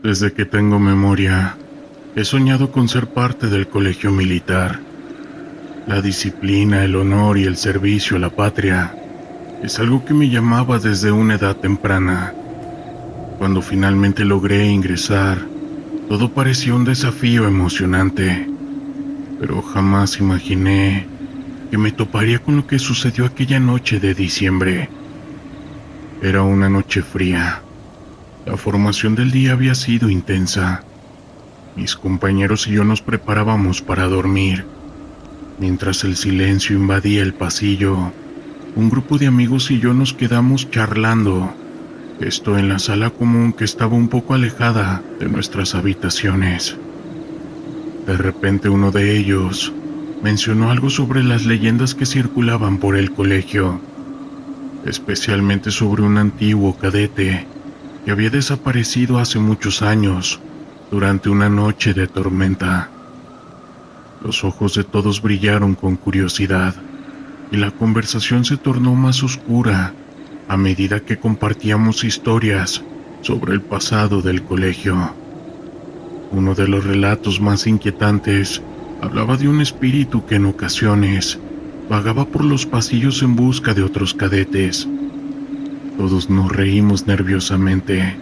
Desde que tengo memoria, he soñado con ser parte del colegio militar. La disciplina, el honor y el servicio a la patria es algo que me llamaba desde una edad temprana. Cuando finalmente logré ingresar, todo parecía un desafío emocionante, pero jamás imaginé que me toparía con lo que sucedió aquella noche de diciembre. Era una noche fría. La formación del día había sido intensa. Mis compañeros y yo nos preparábamos para dormir. Mientras el silencio invadía el pasillo, un grupo de amigos y yo nos quedamos charlando, esto en la sala común que estaba un poco alejada de nuestras habitaciones. De repente uno de ellos mencionó algo sobre las leyendas que circulaban por el colegio, especialmente sobre un antiguo cadete que había desaparecido hace muchos años durante una noche de tormenta. Los ojos de todos brillaron con curiosidad y la conversación se tornó más oscura a medida que compartíamos historias sobre el pasado del colegio. Uno de los relatos más inquietantes hablaba de un espíritu que en ocasiones vagaba por los pasillos en busca de otros cadetes. Todos nos reímos nerviosamente,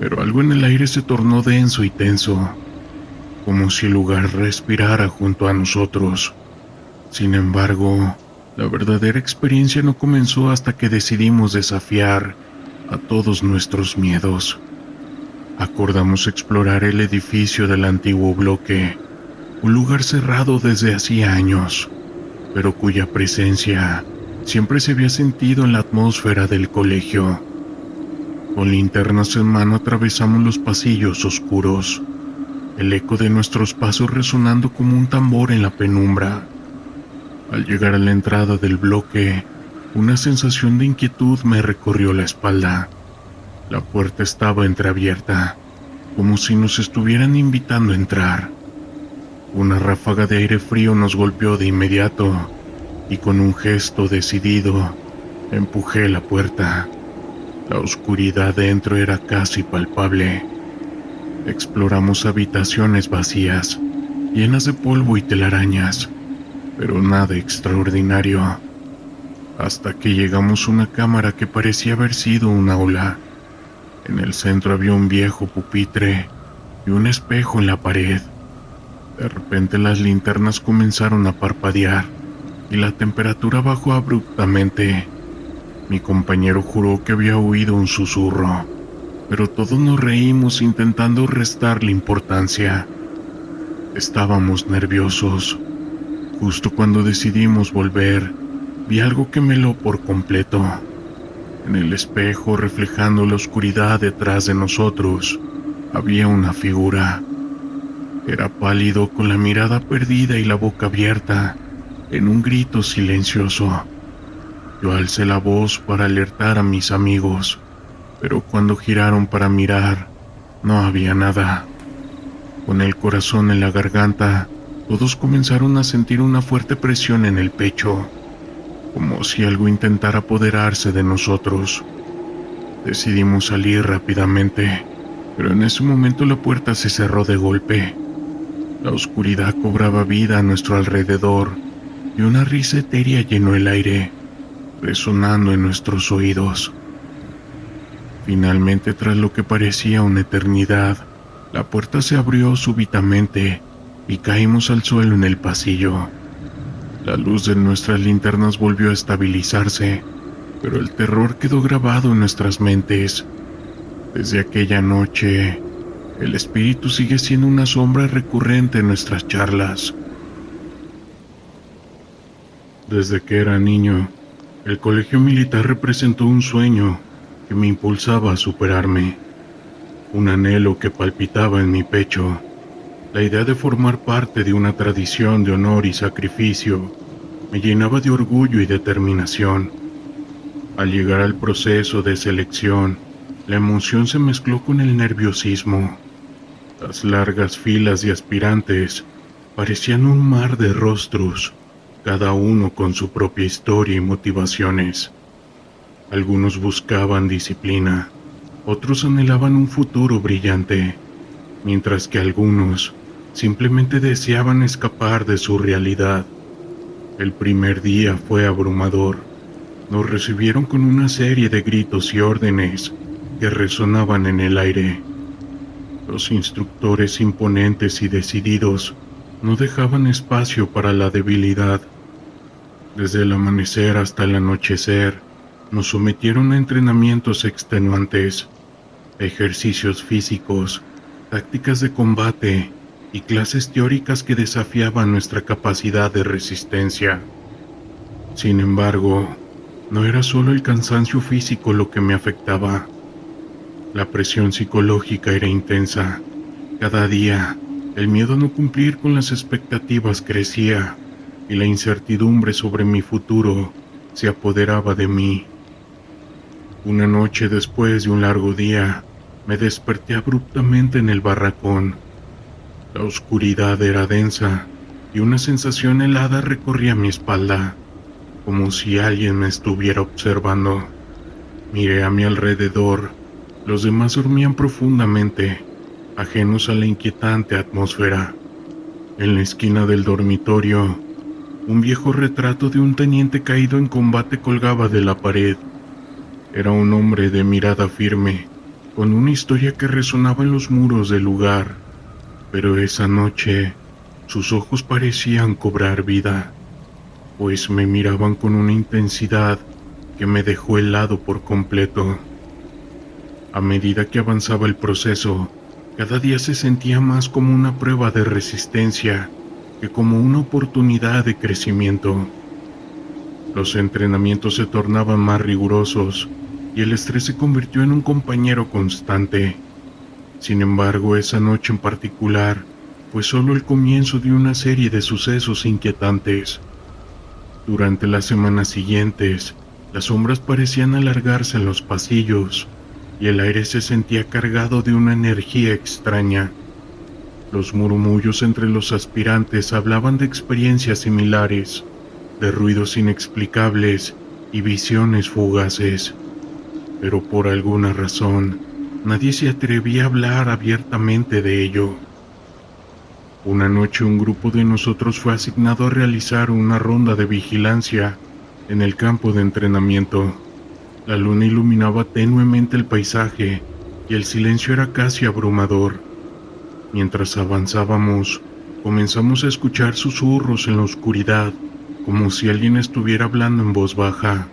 pero algo en el aire se tornó denso y tenso, como si el lugar respirara junto a nosotros. Sin embargo, la verdadera experiencia no comenzó hasta que decidimos desafiar a todos nuestros miedos. Acordamos explorar el edificio del antiguo bloque, un lugar cerrado desde hacía años, pero cuya presencia siempre se había sentido en la atmósfera del colegio. Con linternas en mano atravesamos los pasillos oscuros, el eco de nuestros pasos resonando como un tambor en la penumbra. Al llegar a la entrada del bloque, una sensación de inquietud me recorrió la espalda. La puerta estaba entreabierta, como si nos estuvieran invitando a entrar. Una ráfaga de aire frío nos golpeó de inmediato, y con un gesto decidido, empujé la puerta. La oscuridad dentro era casi palpable. Exploramos habitaciones vacías, llenas de polvo y telarañas, pero nada extraordinario, hasta que llegamos a una cámara que parecía haber sido un aula. En el centro había un viejo pupitre y un espejo en la pared. De repente las linternas comenzaron a parpadear y la temperatura bajó abruptamente. Mi compañero juró que había oído un susurro, pero todos nos reímos intentando restarle importancia. Estábamos nerviosos. Justo cuando decidimos volver, vi algo que me heló por completo. En el espejo, reflejando la oscuridad detrás de nosotros, había una figura. Era pálido, con la mirada perdida y la boca abierta, en un grito silencioso. Yo alcé la voz para alertar a mis amigos, pero cuando giraron para mirar, no había nada. Con el corazón en la garganta, todos comenzaron a sentir una fuerte presión en el pecho, como si algo intentara apoderarse de nosotros. Decidimos salir rápidamente, pero en ese momento la puerta se cerró de golpe. La oscuridad cobraba vida a nuestro alrededor y una risa etérea llenó el aire, resonando en nuestros oídos. Finalmente, tras lo que parecía una eternidad, la puerta se abrió súbitamente y caímos al suelo en el pasillo. La luz de nuestras linternas volvió a estabilizarse, pero el terror quedó grabado en nuestras mentes. Desde aquella noche, el espíritu sigue siendo una sombra recurrente en nuestras charlas. Desde que era niño, el colegio militar representó un sueño que me impulsaba a superarme, un anhelo que palpitaba en mi pecho. La idea de formar parte de una tradición de honor y sacrificio me llenaba de orgullo y determinación. Al llegar al proceso de selección, la emoción se mezcló con el nerviosismo. Las largas filas de aspirantes parecían un mar de rostros, cada uno con su propia historia y motivaciones. Algunos buscaban disciplina, otros anhelaban un futuro brillante, mientras que algunos simplemente deseaban escapar de su realidad. El primer día fue abrumador. Nos recibieron con una serie de gritos y órdenes que resonaban en el aire. Los instructores imponentes y decididos no dejaban espacio para la debilidad. Desde el amanecer hasta el anochecer, nos sometieron a entrenamientos extenuantes, ejercicios físicos, tácticas de combate y clases teóricas que desafiaban nuestra capacidad de resistencia. Sin embargo, no era solo el cansancio físico lo que me afectaba. La presión psicológica era intensa. Cada día, el miedo a no cumplir con las expectativas crecía y la incertidumbre sobre mi futuro se apoderaba de mí. Una noche después de un largo día, me desperté abruptamente en el barracón. La oscuridad era densa y una sensación helada recorría mi espalda, como si alguien me estuviera observando. Miré a mi alrededor. Los demás dormían profundamente, ajenos a la inquietante atmósfera. En la esquina del dormitorio, un viejo retrato de un teniente caído en combate colgaba de la pared. Era un hombre de mirada firme, con una historia que resonaba en los muros del lugar. Pero esa noche, sus ojos parecían cobrar vida, pues me miraban con una intensidad que me dejó helado por completo. A medida que avanzaba el proceso, cada día se sentía más como una prueba de resistencia que como una oportunidad de crecimiento. Los entrenamientos se tornaban más rigurosos y el estrés se convirtió en un compañero constante. Sin embargo, esa noche en particular fue solo el comienzo de una serie de sucesos inquietantes. Durante las semanas siguientes, las sombras parecían alargarse en los pasillos y el aire se sentía cargado de una energía extraña. Los murmullos entre los aspirantes hablaban de experiencias similares, de ruidos inexplicables y visiones fugaces. Pero por alguna razón, nadie se atrevía a hablar abiertamente de ello. Una noche un grupo de nosotros fue asignado a realizar una ronda de vigilancia en el campo de entrenamiento. La luna iluminaba tenuemente el paisaje y el silencio era casi abrumador. Mientras avanzábamos, comenzamos a escuchar susurros en la oscuridad, como si alguien estuviera hablando en voz baja.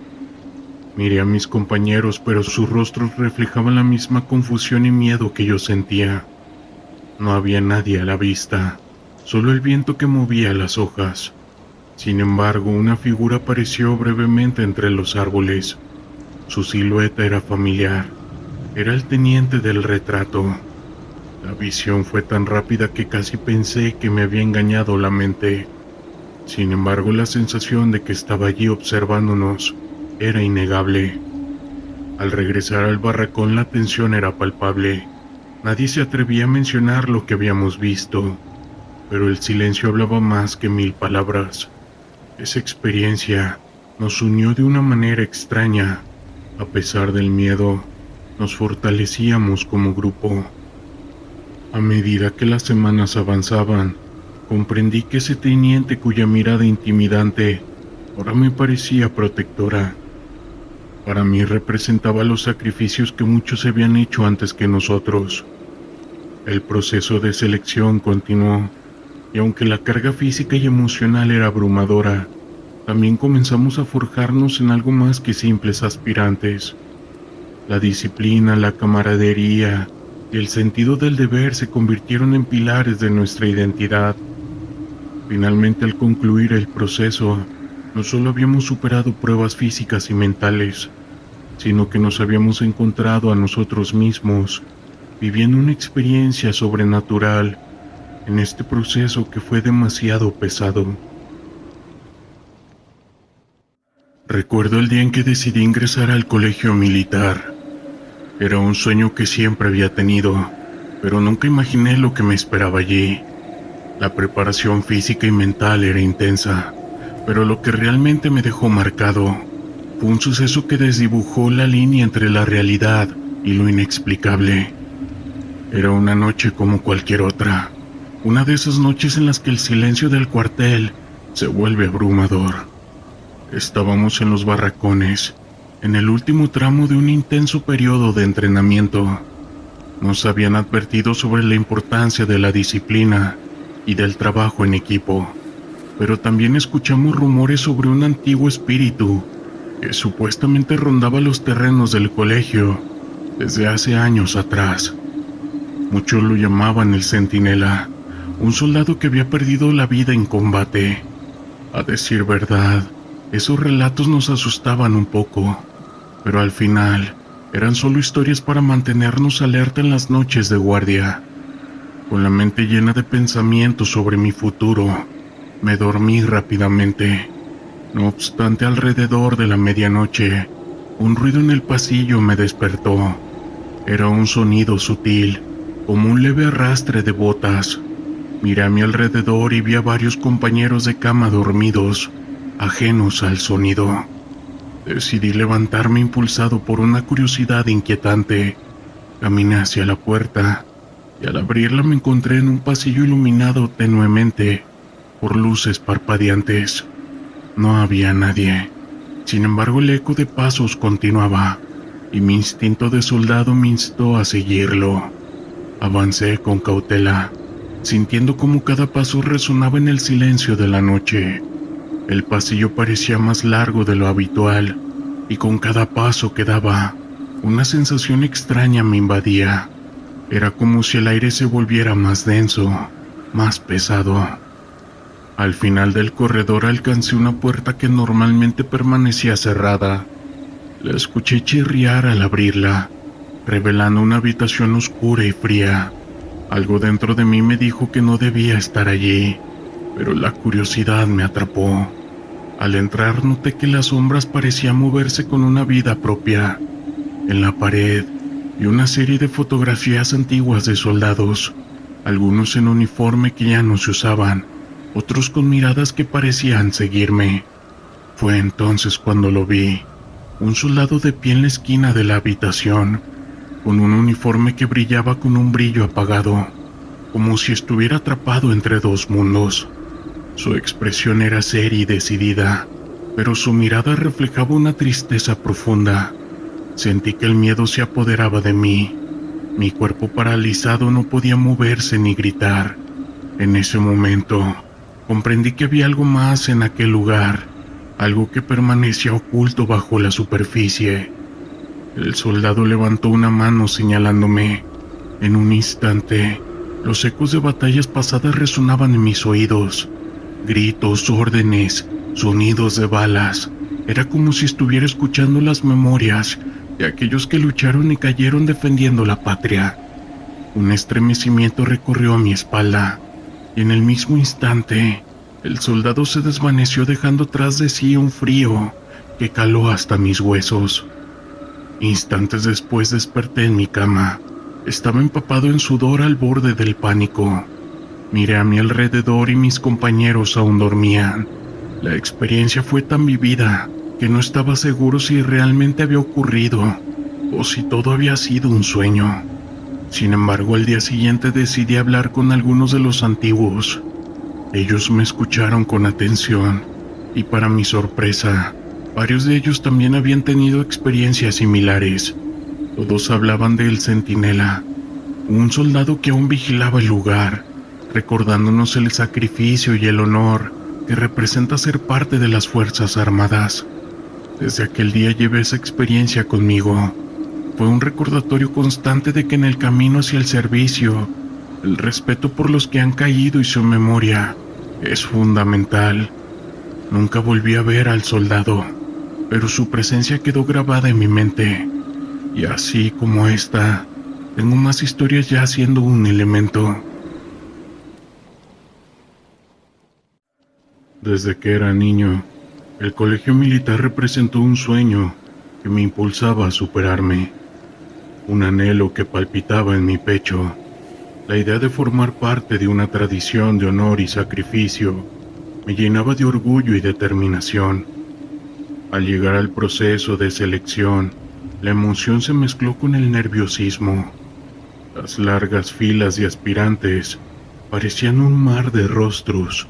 Miré a mis compañeros, pero sus rostros reflejaban la misma confusión y miedo que yo sentía. No había nadie a la vista, solo el viento que movía las hojas. Sin embargo, una figura apareció brevemente entre los árboles. Su silueta era familiar. Era el teniente del retrato. La visión fue tan rápida que casi pensé que me había engañado la mente. Sin embargo, la sensación de que estaba allí observándonos era innegable. Al regresar al barracón, la tensión era palpable. Nadie se atrevía a mencionar lo que habíamos visto, pero el silencio hablaba más que 1000 palabras. Esa experiencia nos unió de una manera extraña. A pesar del miedo, nos fortalecíamos como grupo. A medida que las semanas avanzaban, comprendí que ese teniente cuya mirada intimidante ahora me parecía protectora. Para mí representaba los sacrificios que muchos habían hecho antes que nosotros. El proceso de selección continuó, y aunque la carga física y emocional era abrumadora, también comenzamos a forjarnos en algo más que simples aspirantes. La disciplina, la camaradería y el sentido del deber se convirtieron en pilares de nuestra identidad. Finalmente, al concluir el proceso, no solo habíamos superado pruebas físicas y mentales, sino que nos habíamos encontrado a nosotros mismos, viviendo una experiencia sobrenatural en este proceso que fue demasiado pesado. Recuerdo el día en que decidí ingresar al colegio militar. Era un sueño que siempre había tenido, pero nunca imaginé lo que me esperaba allí. La preparación física y mental era intensa, pero lo que realmente me dejó marcado fue un suceso que desdibujó la línea entre la realidad y lo inexplicable. Era una noche como cualquier otra, una de esas noches en las que el silencio del cuartel se vuelve abrumador. Estábamos en los barracones, en el último tramo de un intenso periodo de entrenamiento. Nos habían advertido sobre la importancia de la disciplina y del trabajo en equipo, pero también escuchamos rumores sobre un antiguo espíritu que supuestamente rondaba los terrenos del colegio desde hace años atrás. Muchos lo llamaban el Centinela, un soldado que había perdido la vida en combate. A decir verdad, esos relatos nos asustaban un poco, pero al final eran solo historias para mantenernos alerta en las noches de guardia. Con la mente llena de pensamientos sobre mi futuro, me dormí rápidamente. No obstante, alrededor de la medianoche, un ruido en el pasillo me despertó. Era un sonido sutil, como un leve arrastre de botas. Miré a mi alrededor y vi a varios compañeros de cama dormidos, ajenos al sonido. Decidí levantarme impulsado por una curiosidad inquietante. Caminé hacia la puerta y al abrirla me encontré en un pasillo iluminado tenuemente por luces parpadeantes. No había nadie. Sin embargo, el eco de pasos continuaba y mi instinto de soldado me instó a seguirlo. Avancé con cautela, sintiendo cómo cada paso resonaba en el silencio de la noche. El pasillo parecía más largo de lo habitual, y con cada paso que daba, una sensación extraña me invadía. Era como si el aire se volviera más denso, más pesado. Al final del corredor alcancé una puerta que normalmente permanecía cerrada. La escuché chirriar al abrirla, revelando una habitación oscura y fría. Algo dentro de mí me dijo que no debía estar allí, pero la curiosidad me atrapó. Al entrar noté que las sombras parecían moverse con una vida propia. En la pared vi una serie de fotografías antiguas de soldados, algunos en uniforme que ya no se usaban, otros con miradas que parecían seguirme. Fue entonces cuando lo vi, un soldado de pie en la esquina de la habitación, con un uniforme que brillaba con un brillo apagado, como si estuviera atrapado entre dos mundos. Su expresión era seria y decidida, pero su mirada reflejaba una tristeza profunda. Sentí que el miedo se apoderaba de mí. Mi cuerpo paralizado no podía moverse ni gritar. En ese momento, comprendí que había algo más en aquel lugar, algo que permanecía oculto bajo la superficie. El soldado levantó una mano señalándome. En un instante, los ecos de batallas pasadas resonaban en mis oídos. Gritos, órdenes, sonidos de balas. Era como si estuviera escuchando las memorias de aquellos que lucharon y cayeron defendiendo la patria. Un estremecimiento recorrió mi espalda, y en el mismo instante, el soldado se desvaneció dejando tras de sí un frío que caló hasta mis huesos. Instantes después desperté en mi cama. Estaba empapado en sudor al borde del pánico. Miré a mi alrededor y mis compañeros aún dormían. La experiencia fue tan vivida que no estaba seguro si realmente había ocurrido o si todo había sido un sueño. Sin embargo, al día siguiente decidí hablar con algunos de los antiguos. Ellos me escucharon con atención y, para mi sorpresa, varios de ellos también habían tenido experiencias similares. Todos hablaban del Centinela, un soldado que aún vigilaba el lugar, recordándonos el sacrificio y el honor que representa ser parte de las Fuerzas Armadas. Desde aquel día llevé esa experiencia conmigo. Fue un recordatorio constante de que en el camino hacia el servicio, el respeto por los que han caído y su memoria es fundamental. Nunca volví a ver al soldado, pero su presencia quedó grabada en mi mente. Y así como esta, tengo más historias ya siendo un elemento. Desde que era niño, el colegio militar representó un sueño que me impulsaba a superarme, un anhelo que palpitaba en mi pecho. La idea de formar parte de una tradición de honor y sacrificio me llenaba de orgullo y determinación. Al llegar al proceso de selección, la emoción se mezcló con el nerviosismo. Las largas filas de aspirantes parecían un mar de rostros,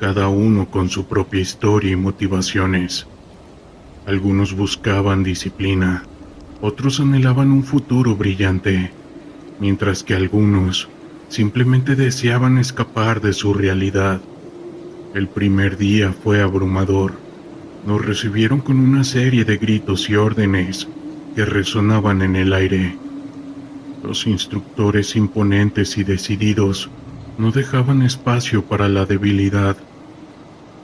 cada uno con su propia historia y motivaciones. Algunos buscaban disciplina, otros anhelaban un futuro brillante, mientras que algunos simplemente deseaban escapar de su realidad. El primer día fue abrumador. Nos recibieron con una serie de gritos y órdenes que resonaban en el aire. Los instructores imponentes y decididos no dejaban espacio para la debilidad.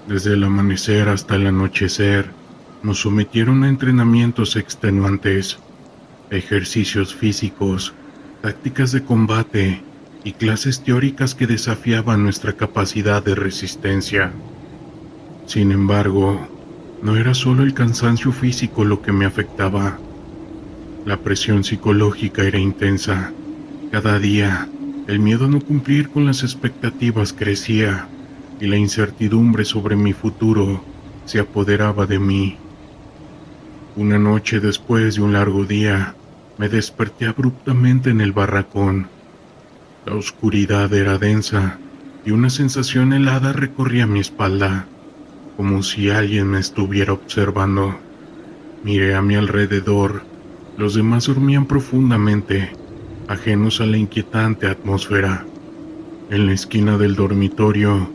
Desde el amanecer hasta el anochecer, nos sometieron a entrenamientos extenuantes, ejercicios físicos, tácticas de combate y clases teóricas que desafiaban nuestra capacidad de resistencia. Sin embargo, no era solo el cansancio físico lo que me afectaba. La presión psicológica era intensa. Cada día, el miedo a no cumplir con las expectativas crecía y la incertidumbre sobre mi futuro se apoderaba de mí. Una noche después de un largo día, me desperté abruptamente en el barracón. La oscuridad era densa y una sensación helada recorría mi espalda, como si alguien me estuviera observando. Miré a mi alrededor. Los demás dormían profundamente, ajenos a la inquietante atmósfera. En la esquina del dormitorio,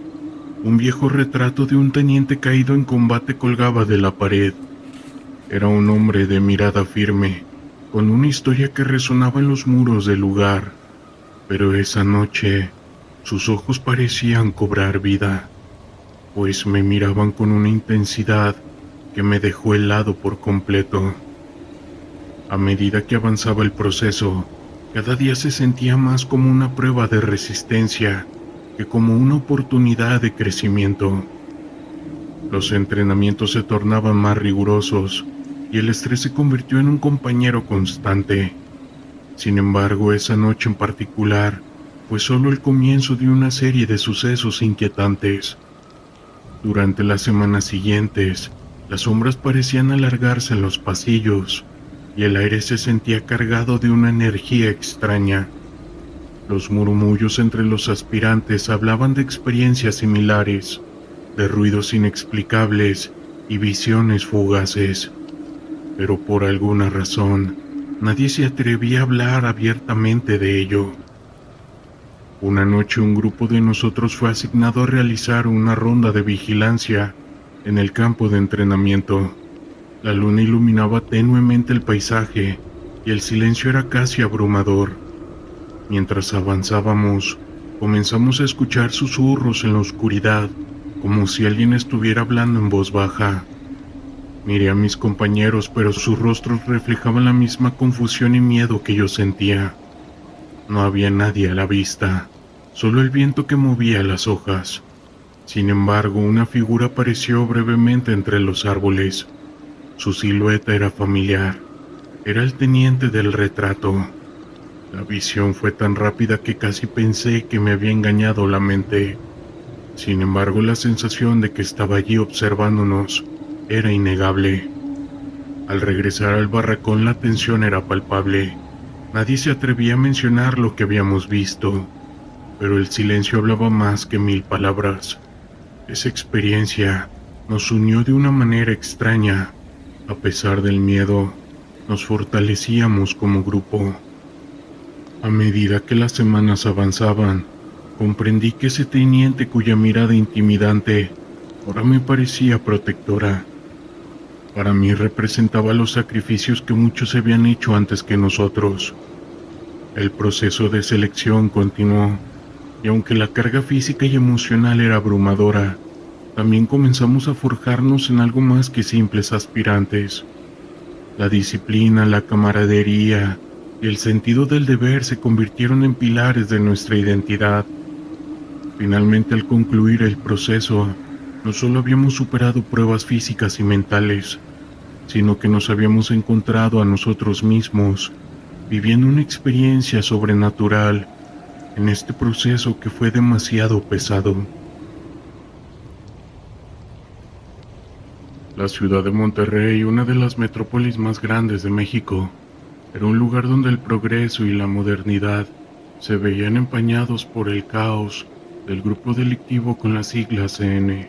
un viejo retrato de un teniente caído en combate colgaba de la pared. Era un hombre de mirada firme, con una historia que resonaba en los muros del lugar, pero esa noche sus ojos parecían cobrar vida, pues me miraban con una intensidad que me dejó helado por completo. A medida que avanzaba el proceso, cada día se sentía más como una prueba de resistencia que como una oportunidad de crecimiento. Los entrenamientos se tornaban más rigurosos y el estrés se convirtió en un compañero constante. Sin embargo, esa noche en particular fue solo el comienzo de una serie de sucesos inquietantes. Durante las semanas siguientes, las sombras parecían alargarse en los pasillos y el aire se sentía cargado de una energía extraña. Los murmullos entre los aspirantes hablaban de experiencias similares, de ruidos inexplicables y visiones fugaces, pero por alguna razón nadie se atrevía a hablar abiertamente de ello. Una noche un grupo de nosotros fue asignado a realizar una ronda de vigilancia en el campo de entrenamiento. La luna iluminaba tenuemente el paisaje y el silencio era casi abrumador. Mientras avanzábamos, comenzamos a escuchar susurros en la oscuridad, como si alguien estuviera hablando en voz baja. Miré a mis compañeros, pero sus rostros reflejaban la misma confusión y miedo que yo sentía. No había nadie a la vista, solo el viento que movía las hojas. Sin embargo, una figura apareció brevemente entre los árboles. Su silueta era familiar. Era el teniente del retrato. La visión fue tan rápida que casi pensé que me había engañado la mente. Sin embargo, la sensación de que estaba allí observándonos era innegable. Al regresar al barracón, la tensión era palpable. Nadie se atrevía a mencionar lo que habíamos visto, pero el silencio hablaba más que 1000 palabras. Esa experiencia nos unió de una manera extraña. A pesar del miedo, nos fortalecíamos como grupo. A medida que las semanas avanzaban, comprendí que ese teniente cuya mirada intimidante ahora me parecía protectora. Para mí representaba los sacrificios que muchos habían hecho antes que nosotros. El proceso de selección continuó, y aunque la carga física y emocional era abrumadora, también comenzamos a forjarnos en algo más que simples aspirantes. La disciplina, la camaradería y el sentido del deber se convirtieron en pilares de nuestra identidad. Finalmente, al concluir el proceso, no solo habíamos superado pruebas físicas y mentales, sino que nos habíamos encontrado a nosotros mismos, viviendo una experiencia sobrenatural en este proceso que fue demasiado pesado. La ciudad de Monterrey, una de las metrópolis más grandes de México, era un lugar donde el progreso y la modernidad se veían empañados por el caos del grupo delictivo con las siglas CN.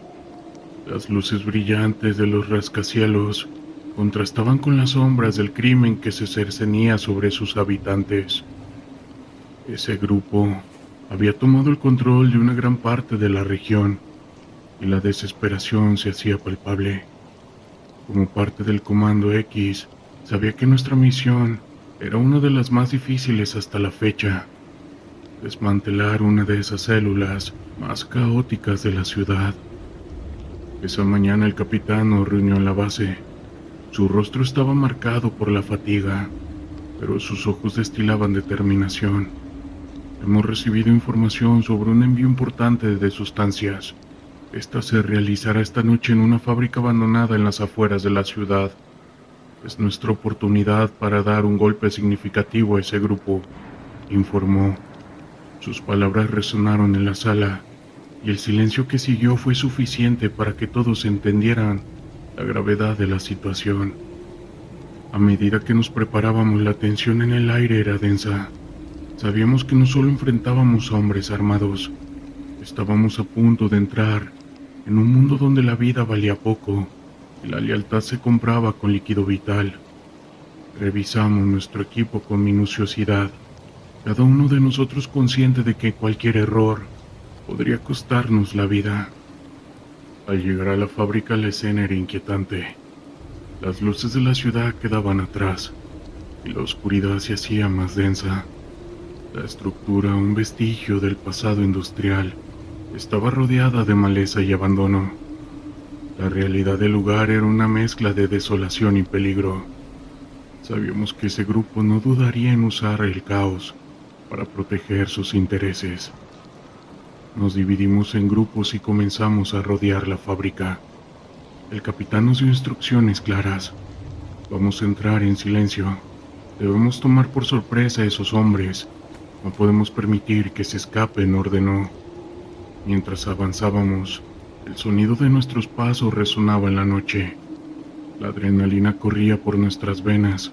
Las luces brillantes de los rascacielos contrastaban con las sombras del crimen que se cernía sobre sus habitantes. Ese grupo había tomado el control de una gran parte de la región y la desesperación se hacía palpable. Como parte del Comando X, sabía que nuestra misión era una de las más difíciles hasta la fecha: desmantelar una de esas células más caóticas de la ciudad. Esa mañana el capitán nos reunió en la base. Su rostro estaba marcado por la fatiga, pero sus ojos destilaban determinación. Hemos recibido información sobre un envío importante de sustancias. Esta se realizará esta noche en una fábrica abandonada en las afueras de la ciudad. Es nuestra oportunidad para dar un golpe significativo a ese grupo, informó. Sus palabras resonaron en la sala, y el silencio que siguió fue suficiente para que todos entendieran la gravedad de la situación. A medida que nos preparábamos, la tensión en el aire era densa. Sabíamos que no solo enfrentábamos a hombres armados, estábamos a punto de entrar en un mundo donde la vida valía poco y la lealtad se compraba con líquido vital. Revisamos nuestro equipo con minuciosidad, cada uno de nosotros consciente de que cualquier error podría costarnos la vida. Al llegar a la fábrica, la escena era inquietante. Las luces de la ciudad quedaban atrás y la oscuridad se hacía más densa. La estructura, un vestigio del pasado industrial, estaba rodeada de maleza y abandono. La realidad del lugar era una mezcla de desolación y peligro. Sabíamos que ese grupo no dudaría en usar el caos para proteger sus intereses. Nos dividimos en grupos y comenzamos a rodear la fábrica. El capitán nos dio instrucciones claras. Vamos a entrar en silencio. Debemos tomar por sorpresa a esos hombres. No podemos permitir que se escapen, ordenó. Mientras avanzábamos, el sonido de nuestros pasos resonaba en la noche. La adrenalina corría por nuestras venas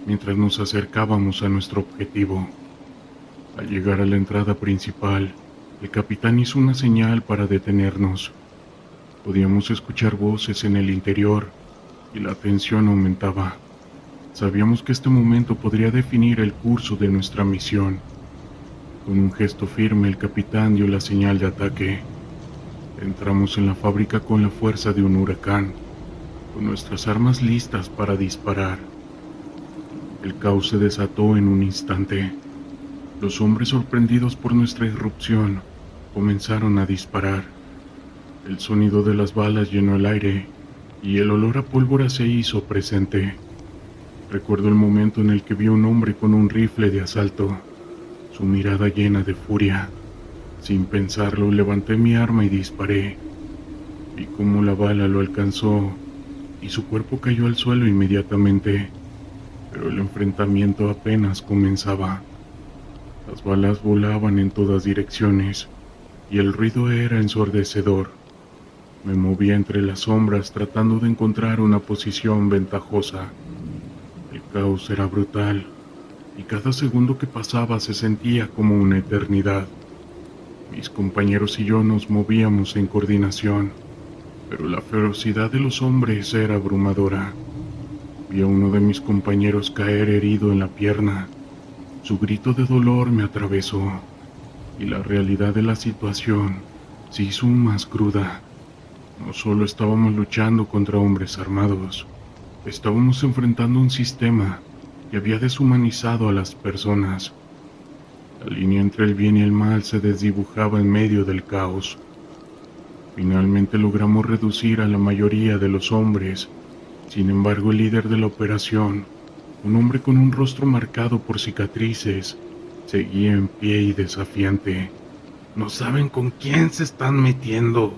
mientras nos acercábamos a nuestro objetivo. Al llegar a la entrada principal, el capitán hizo una señal para detenernos. Podíamos escuchar voces en el interior y la tensión aumentaba. Sabíamos que este momento podría definir el curso de nuestra misión. Con un gesto firme, el capitán dio la señal de ataque. Entramos en la fábrica con la fuerza de un huracán, con nuestras armas listas para disparar. El caos se desató en un instante. Los hombres, sorprendidos por nuestra irrupción, comenzaron a disparar. El sonido de las balas llenó el aire y el olor a pólvora se hizo presente. Recuerdo el momento en el que vi a un hombre con un rifle de asalto, su mirada llena de furia. Sin pensarlo, levanté mi arma y disparé. Vi cómo la bala lo alcanzó y su cuerpo cayó al suelo inmediatamente, pero el enfrentamiento apenas comenzaba. Las balas volaban en todas direcciones y el ruido era ensordecedor. Me movía entre las sombras tratando de encontrar una posición ventajosa. El caos era brutal y cada segundo que pasaba se sentía como una eternidad. Mis compañeros y yo nos movíamos en coordinación, pero la ferocidad de los hombres era abrumadora. Vi a uno de mis compañeros caer herido en la pierna. Su grito de dolor me atravesó, y la realidad de la situación se hizo aún más cruda. No solo estábamos luchando contra hombres armados, estábamos enfrentando un sistema que había deshumanizado a las personas. La línea entre el bien y el mal se desdibujaba en medio del caos. Finalmente logramos reducir a la mayoría de los hombres. Sin embargo, el líder de la operación, un hombre con un rostro marcado por cicatrices, seguía en pie y desafiante. «No saben con quién se están metiendo»,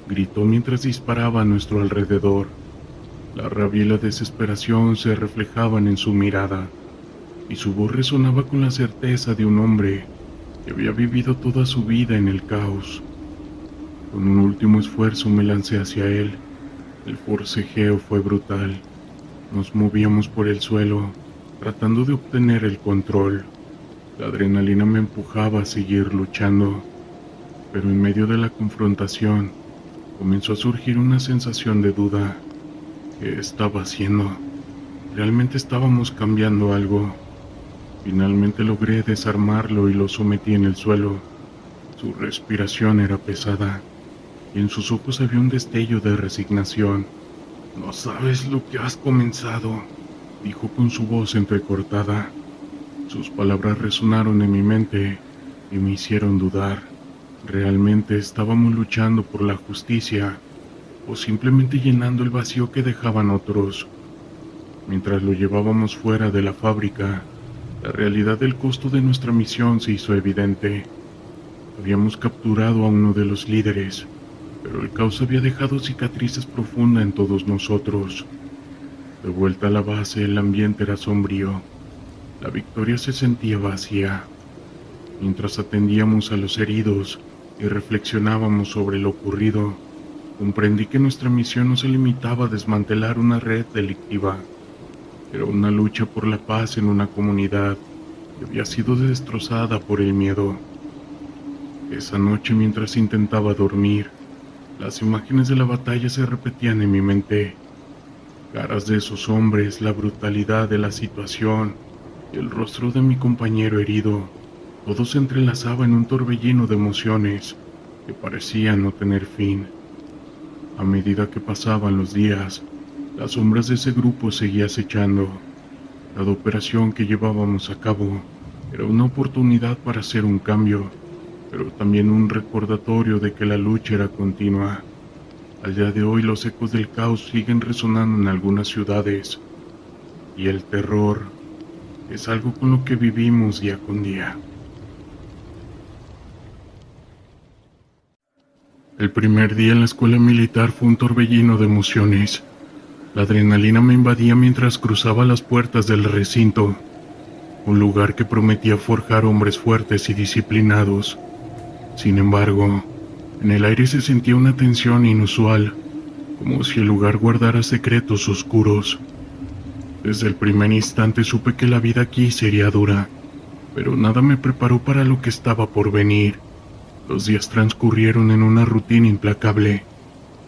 gritó mientras disparaba a nuestro alrededor. La rabia y la desesperación se reflejaban en su mirada, y su voz resonaba con la certeza de un hombre que había vivido toda su vida en el caos. Con un último esfuerzo me lancé hacia él. El forcejeo fue brutal. Nos movíamos por el suelo, tratando de obtener el control. La adrenalina me empujaba a seguir luchando, pero en medio de la confrontación comenzó a surgir una sensación de duda. ¿Qué estaba haciendo? ¿Realmente estábamos cambiando algo? Finalmente logré desarmarlo y lo sometí en el suelo. Su respiración era pesada y en sus ojos había un destello de resignación. «No sabes lo que has comenzado», dijo con su voz entrecortada. Sus palabras resonaron en mi mente y me hicieron dudar. ¿Realmente estábamos luchando por la justicia o simplemente llenando el vacío que dejaban otros? Mientras lo llevábamos fuera de la fábrica, la realidad del costo de nuestra misión se hizo evidente. Habíamos capturado a uno de los líderes, pero el caos había dejado cicatrices profundas en todos nosotros. De vuelta a la base, el ambiente era sombrío. La victoria se sentía vacía. Mientras atendíamos a los heridos y reflexionábamos sobre lo ocurrido, comprendí que nuestra misión no se limitaba a desmantelar una red delictiva. Era una lucha por la paz en una comunidad que había sido destrozada por el miedo. Esa noche, mientras intentaba dormir, las imágenes de la batalla se repetían en mi mente. Caras de esos hombres, la brutalidad de la situación y el rostro de mi compañero herido, todo se entrelazaba en un torbellino de emociones que parecían no tener fin. A medida que pasaban los días, las sombras de ese grupo seguían acechando. Cada operación que llevábamos a cabo era una oportunidad para hacer un cambio, pero también un recordatorio de que la lucha era continua. Al día de hoy los ecos del caos siguen resonando en algunas ciudades, y el terror es algo con lo que vivimos día con día. El primer día en la escuela militar fue un torbellino de emociones. La adrenalina me invadía mientras cruzaba las puertas del recinto, un lugar que prometía forjar hombres fuertes y disciplinados. Sin embargo, en el aire se sentía una tensión inusual, como si el lugar guardara secretos oscuros. Desde el primer instante supe que la vida aquí sería dura, pero nada me preparó para lo que estaba por venir. Los días transcurrieron en una rutina implacable.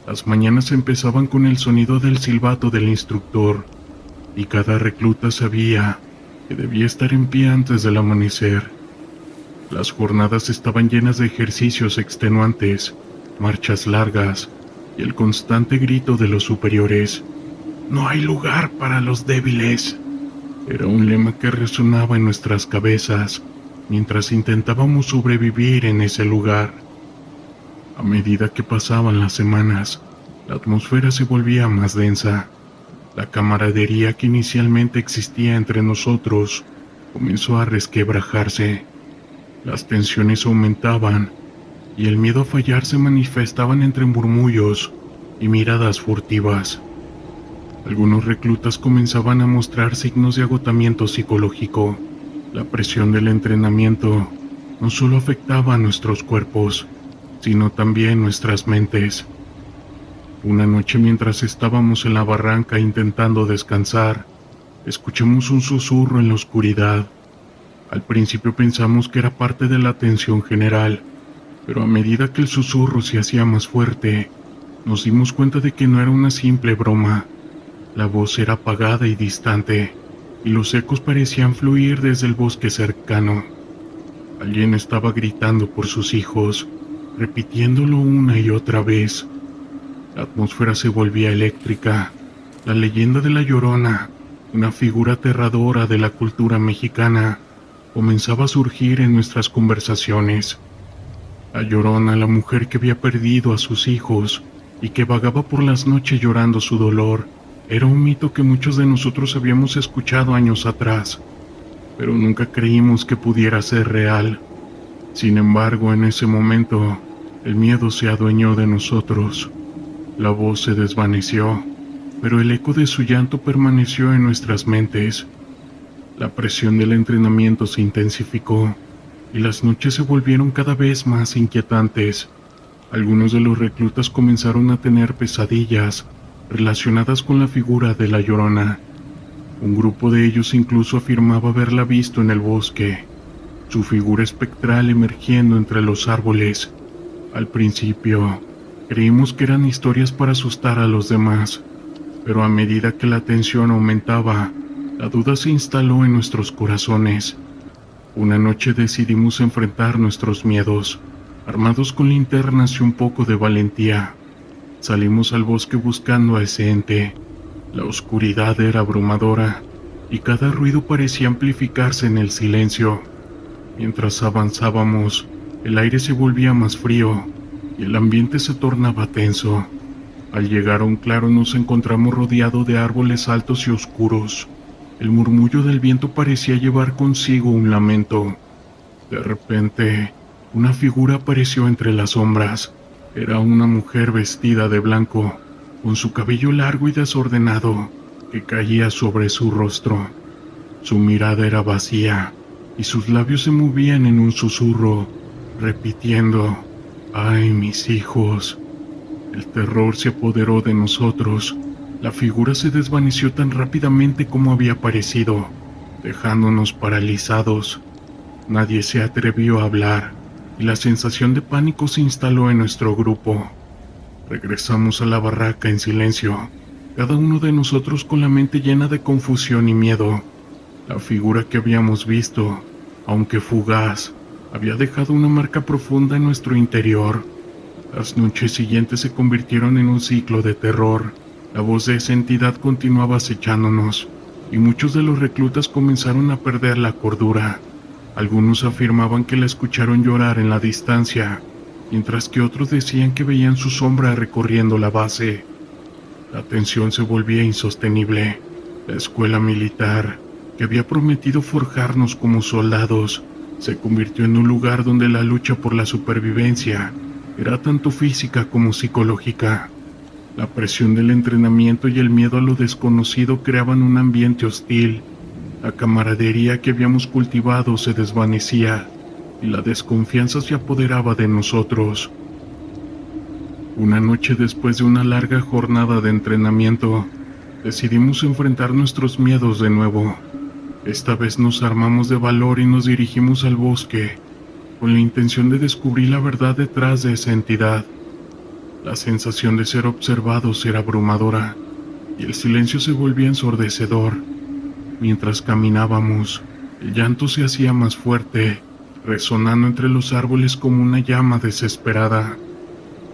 Las mañanas empezaban con el sonido del silbato del instructor, y cada recluta sabía que debía estar en pie antes del amanecer. Las jornadas estaban llenas de ejercicios extenuantes, marchas largas y el constante grito de los superiores. «No hay lugar para los débiles». Era un lema que resonaba en nuestras cabezas mientras intentábamos sobrevivir en ese lugar. A medida que pasaban las semanas, la atmósfera se volvía más densa. La camaradería que inicialmente existía entre nosotros comenzó a resquebrajarse. Las tensiones aumentaban y el miedo a fallar se manifestaban entre murmullos y miradas furtivas. Algunos reclutas comenzaban a mostrar signos de agotamiento psicológico. La presión del entrenamiento no solo afectaba a nuestros cuerpos, sino también nuestras mentes. Una noche, mientras estábamos en la barranca intentando descansar, escuchamos un susurro en la oscuridad. Al principio pensamos que era parte de la tensión general, pero a medida que el susurro se hacía más fuerte, nos dimos cuenta de que no era una simple broma. La voz era apagada y distante, y los ecos parecían fluir desde el bosque cercano. Alguien estaba gritando por sus hijos, repitiéndolo una y otra vez. La atmósfera se volvía eléctrica. La leyenda de La Llorona, una figura aterradora de la cultura mexicana, comenzaba a surgir en nuestras conversaciones. La Llorona, la mujer que había perdido a sus hijos y que vagaba por las noches llorando su dolor, era un mito que muchos de nosotros habíamos escuchado años atrás, pero nunca creímos que pudiera ser real. Sin embargo, en ese momento, el miedo se adueñó de nosotros. La voz se desvaneció, pero el eco de su llanto permaneció en nuestras mentes. La presión del entrenamiento se intensificó y las noches se volvieron cada vez más inquietantes. Algunos de los reclutas comenzaron a tener pesadillas relacionadas con la figura de La Llorona. Un grupo de ellos incluso afirmaba haberla visto en el bosque. su figura espectral emergiendo entre los árboles. Al principio, creímos que eran historias para asustar a los demás, pero a medida que la tensión aumentaba, la duda se instaló en nuestros corazones. Una noche decidimos enfrentar nuestros miedos, armados con linternas y un poco de valentía. Salimos al bosque buscando a ese ente. La oscuridad era abrumadora y cada ruido parecía amplificarse en el silencio. Mientras avanzábamos, el aire se volvía más frío y el ambiente se tornaba tenso. Al llegar a un claro nos encontramos rodeados de árboles altos y oscuros. El murmullo del viento parecía llevar consigo un lamento. De repente, una figura apareció entre las sombras. Era una mujer vestida de blanco, con su cabello largo y desordenado, que caía sobre su rostro. Su mirada era vacía, y sus labios se movían en un susurro, repitiendo: «¡Ay, mis hijos!». El terror se apoderó de nosotros. La figura se desvaneció tan rápidamente como había aparecido, dejándonos paralizados. Nadie se atrevió a hablar, y la sensación de pánico se instaló en nuestro grupo. Regresamos a la barraca en silencio, cada uno de nosotros con la mente llena de confusión y miedo. La figura que habíamos visto, aunque fugaz, había dejado una marca profunda en nuestro interior. Las noches siguientes se convirtieron en un ciclo de terror. La voz de esa entidad continuaba acechándonos, y muchos de los reclutas comenzaron a perder la cordura. Algunos afirmaban que la escucharon llorar en la distancia, mientras que otros decían que veían su sombra recorriendo la base. La tensión se volvía insostenible. La escuela militar, que había prometido forjarnos como soldados, se convirtió en un lugar donde la lucha por la supervivencia era tanto física como psicológica. La presión del entrenamiento y el miedo a lo desconocido creaban un ambiente hostil. La camaradería que habíamos cultivado se desvanecía y la desconfianza se apoderaba de nosotros. Una noche después de una larga jornada de entrenamiento, decidimos enfrentar nuestros miedos de nuevo. Esta vez nos armamos de valor y nos dirigimos al bosque, con la intención de descubrir la verdad detrás de esa entidad. La sensación de ser observados era abrumadora, y el silencio se volvía ensordecedor. Mientras caminábamos, el llanto se hacía más fuerte, resonando entre los árboles como una llama desesperada.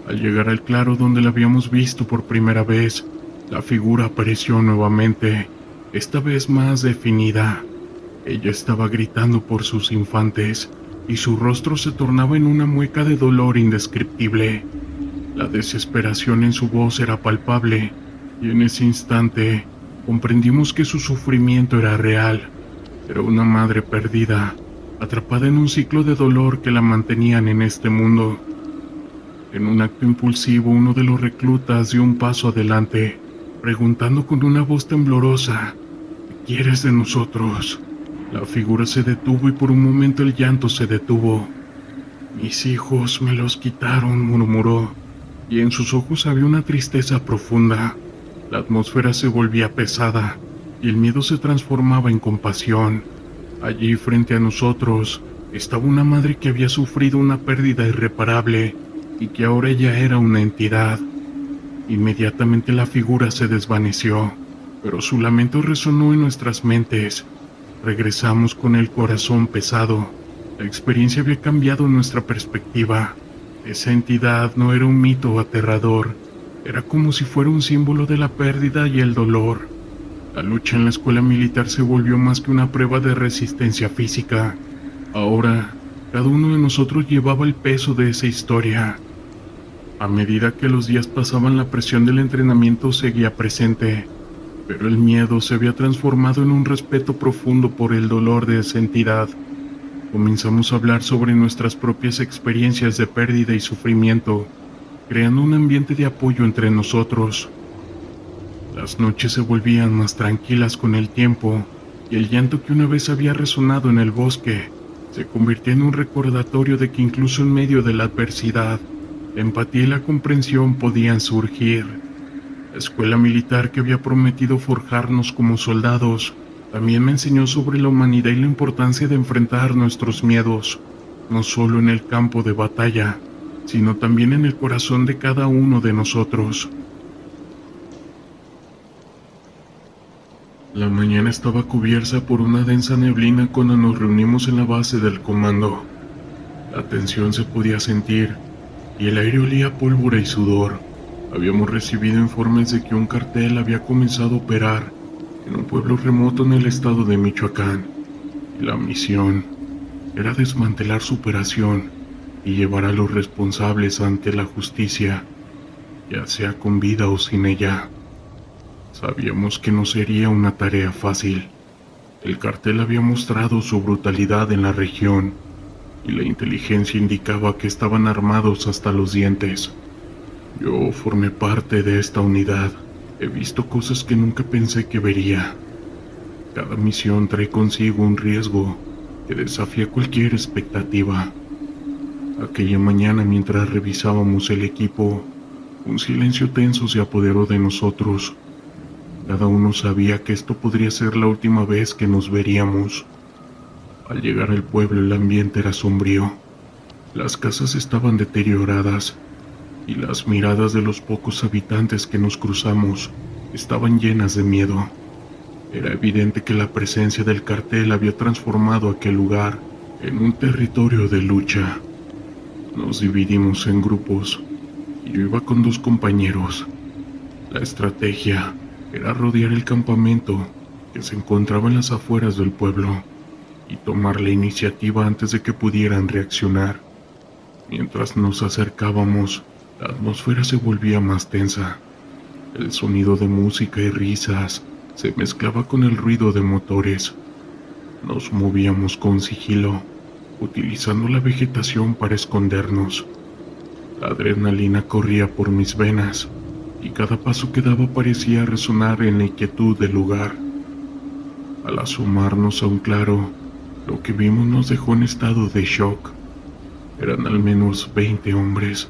Al llegar al claro donde la habíamos visto por primera vez, la figura apareció nuevamente, esta vez más definida. Ella estaba gritando por sus infantes, y su rostro se tornaba en una mueca de dolor indescriptible. La desesperación en su voz era palpable, y en ese instante comprendimos que su sufrimiento era real. Era una madre perdida, atrapada en un ciclo de dolor que la mantenían en este mundo. En un acto impulsivo, uno de los reclutas dio un paso adelante, preguntando con una voz temblorosa: «¿Qué quieres de nosotros?». La figura se detuvo y por un momento el llanto se detuvo. «Mis hijos me los quitaron», murmuró, y en sus ojos había una tristeza profunda. La atmósfera se volvía pesada, y el miedo se transformaba en compasión. Allí, frente a nosotros, estaba una madre que había sufrido una pérdida irreparable, y que ahora ella era una entidad. Inmediatamente la figura se desvaneció, pero su lamento resonó en nuestras mentes. Regresamos con el corazón pesado. La experiencia había cambiado nuestra perspectiva. Esa entidad no era un mito aterrador, era como si fuera un símbolo de la pérdida y el dolor. La lucha en la escuela militar se volvió más que una prueba de resistencia física. Ahora, cada uno de nosotros llevaba el peso de esa historia. A medida que los días pasaban, la presión del entrenamiento seguía presente, pero el miedo se había transformado en un respeto profundo por el dolor de esa entidad. Comenzamos a hablar sobre nuestras propias experiencias de pérdida y sufrimiento, creando un ambiente de apoyo entre nosotros. Las noches se volvían más tranquilas con el tiempo, y el llanto que una vez había resonado en el bosque se convirtió en un recordatorio de que incluso en medio de la adversidad, la empatía y la comprensión podían surgir. La escuela militar que había prometido forjarnos como soldados También me enseñó sobre la humanidad y la importancia de enfrentar nuestros miedos, no solo en el campo de batalla, sino también en el corazón de cada uno de nosotros. La mañana estaba cubierta por una densa neblina cuando nos reunimos en la base del comando. La tensión se podía sentir y el aire olía a pólvora y sudor. Habíamos recibido informes de que un cartel había comenzado a operar en un pueblo remoto en el estado de Michoacán, y la misión era desmantelar su operación y llevar a los responsables ante la justicia, ya sea con vida o sin ella. Sabíamos que no sería una tarea fácil. El cartel había mostrado su brutalidad en la región, y la inteligencia indicaba que estaban armados hasta los dientes. Yo formé parte de esta unidad. He visto cosas que nunca pensé que vería. Cada misión trae consigo un riesgo que desafía cualquier expectativa. Aquella mañana, mientras revisábamos el equipo, un silencio tenso se apoderó de nosotros. Cada uno sabía que esto podría ser la última vez que nos veríamos. Al llegar al pueblo, el ambiente era sombrío. Las casas estaban deterioradas y las miradas de los pocos habitantes que nos cruzamos estaban llenas de miedo. Era evidente que la presencia del cartel había transformado aquel lugar en un territorio de lucha. Nos dividimos en grupos y yo iba con 2 compañeros. La estrategia era rodear el campamento que se encontraba en las afueras del pueblo y tomar la iniciativa antes de que pudieran reaccionar. Mientras nos acercábamos, la atmósfera se volvía más tensa. El sonido de música y risas se mezclaba con el ruido de motores. Nos movíamos con sigilo, utilizando la vegetación para escondernos. La adrenalina corría por mis venas y cada paso que daba parecía resonar en la inquietud del lugar. Al asomarnos a un claro, lo que vimos nos dejó en estado de shock. Eran al menos 20 hombres,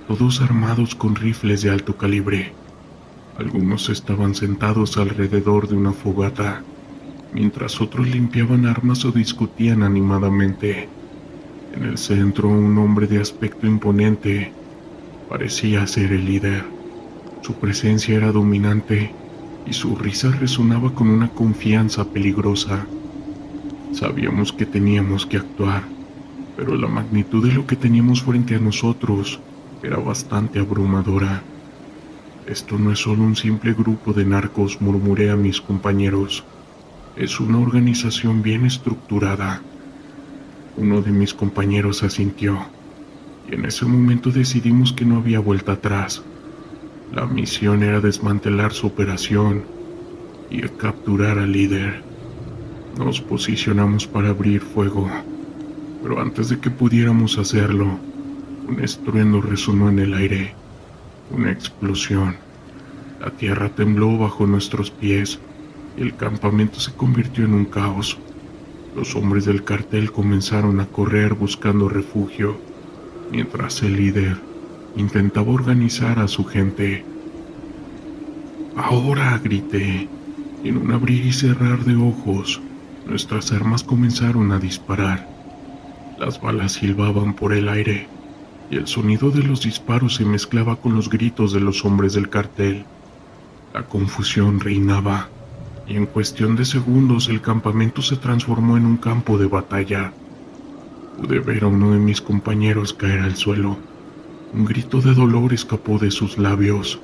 todos armados con rifles de alto calibre. Algunos estaban sentados alrededor de una fogata, mientras otros limpiaban armas o discutían animadamente. En el centro, un hombre de aspecto imponente parecía ser el líder. Su presencia era dominante y su risa resonaba con una confianza peligrosa. Sabíamos que teníamos que actuar, pero la magnitud de lo que teníamos frente a nosotros era bastante abrumadora. Esto no es solo un simple grupo de narcos, murmuré a mis compañeros. Es una organización bien estructurada. Uno de mis compañeros asintió, y en ese momento decidimos que no había vuelta atrás. La misión era desmantelar su operación y capturar al líder. Nos posicionamos para abrir fuego, pero antes de que pudiéramos hacerlo, un estruendo resonó en el aire. Una explosión. La tierra tembló bajo nuestros pies y el campamento se convirtió en un caos. Los hombres del cartel comenzaron a correr buscando refugio, mientras el líder intentaba organizar a su gente. «Ahora», grité, y en un abrir y cerrar de ojos, nuestras armas comenzaron a disparar. Las balas silbaban por el aire, y el sonido de los disparos se mezclaba con los gritos de los hombres del cartel. La confusión reinaba, y en cuestión de segundos el campamento se transformó en un campo de batalla. Pude ver a uno de mis compañeros caer al suelo. Un grito de dolor escapó de sus labios.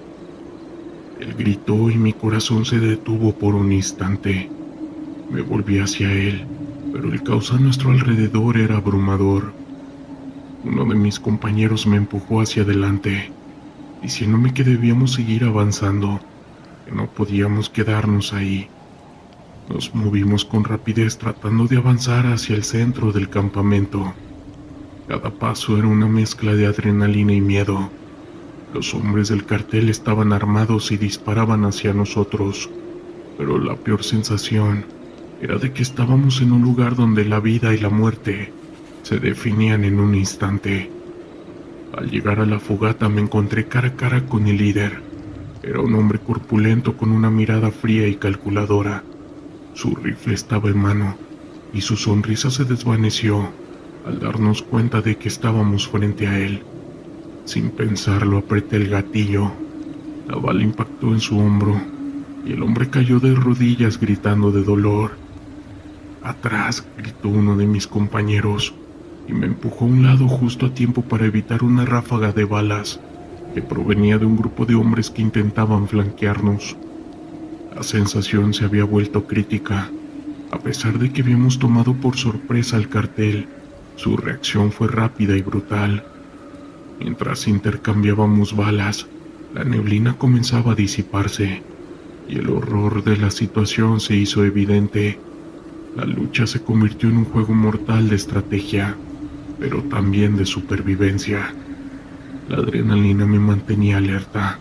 Él gritó y mi corazón se detuvo por un instante. Me volví hacia él, pero el caos a nuestro alrededor era abrumador. Uno de mis compañeros me empujó hacia adelante, diciéndome que debíamos seguir avanzando, que no podíamos quedarnos ahí. Nos movimos con rapidez tratando de avanzar hacia el centro del campamento. Cada paso era una mezcla de adrenalina y miedo. Los hombres del cartel estaban armados y disparaban hacia nosotros, pero la peor sensación era de que estábamos en un lugar donde la vida y la muerte se definían en un instante. Al llegar a la fogata me encontré cara a cara con el líder. Era un hombre corpulento con una mirada fría y calculadora. Su rifle estaba en mano y su sonrisa se desvaneció al darnos cuenta de que estábamos frente a él. Sin pensarlo, apreté el gatillo. La bala impactó en su hombro y el hombre cayó de rodillas gritando de dolor. «Atrás», gritó uno de mis compañeros y me empujó a un lado justo a tiempo para evitar una ráfaga de balas que provenía de un grupo de hombres que intentaban flanquearnos. La sensación se había vuelto crítica. A pesar de que habíamos tomado por sorpresa al cartel, su reacción fue rápida y brutal. Mientras intercambiábamos balas, la neblina comenzaba a disiparse y el horror de la situación se hizo evidente. La lucha se convirtió en un juego mortal de estrategia, pero también de supervivencia. La adrenalina me mantenía alerta,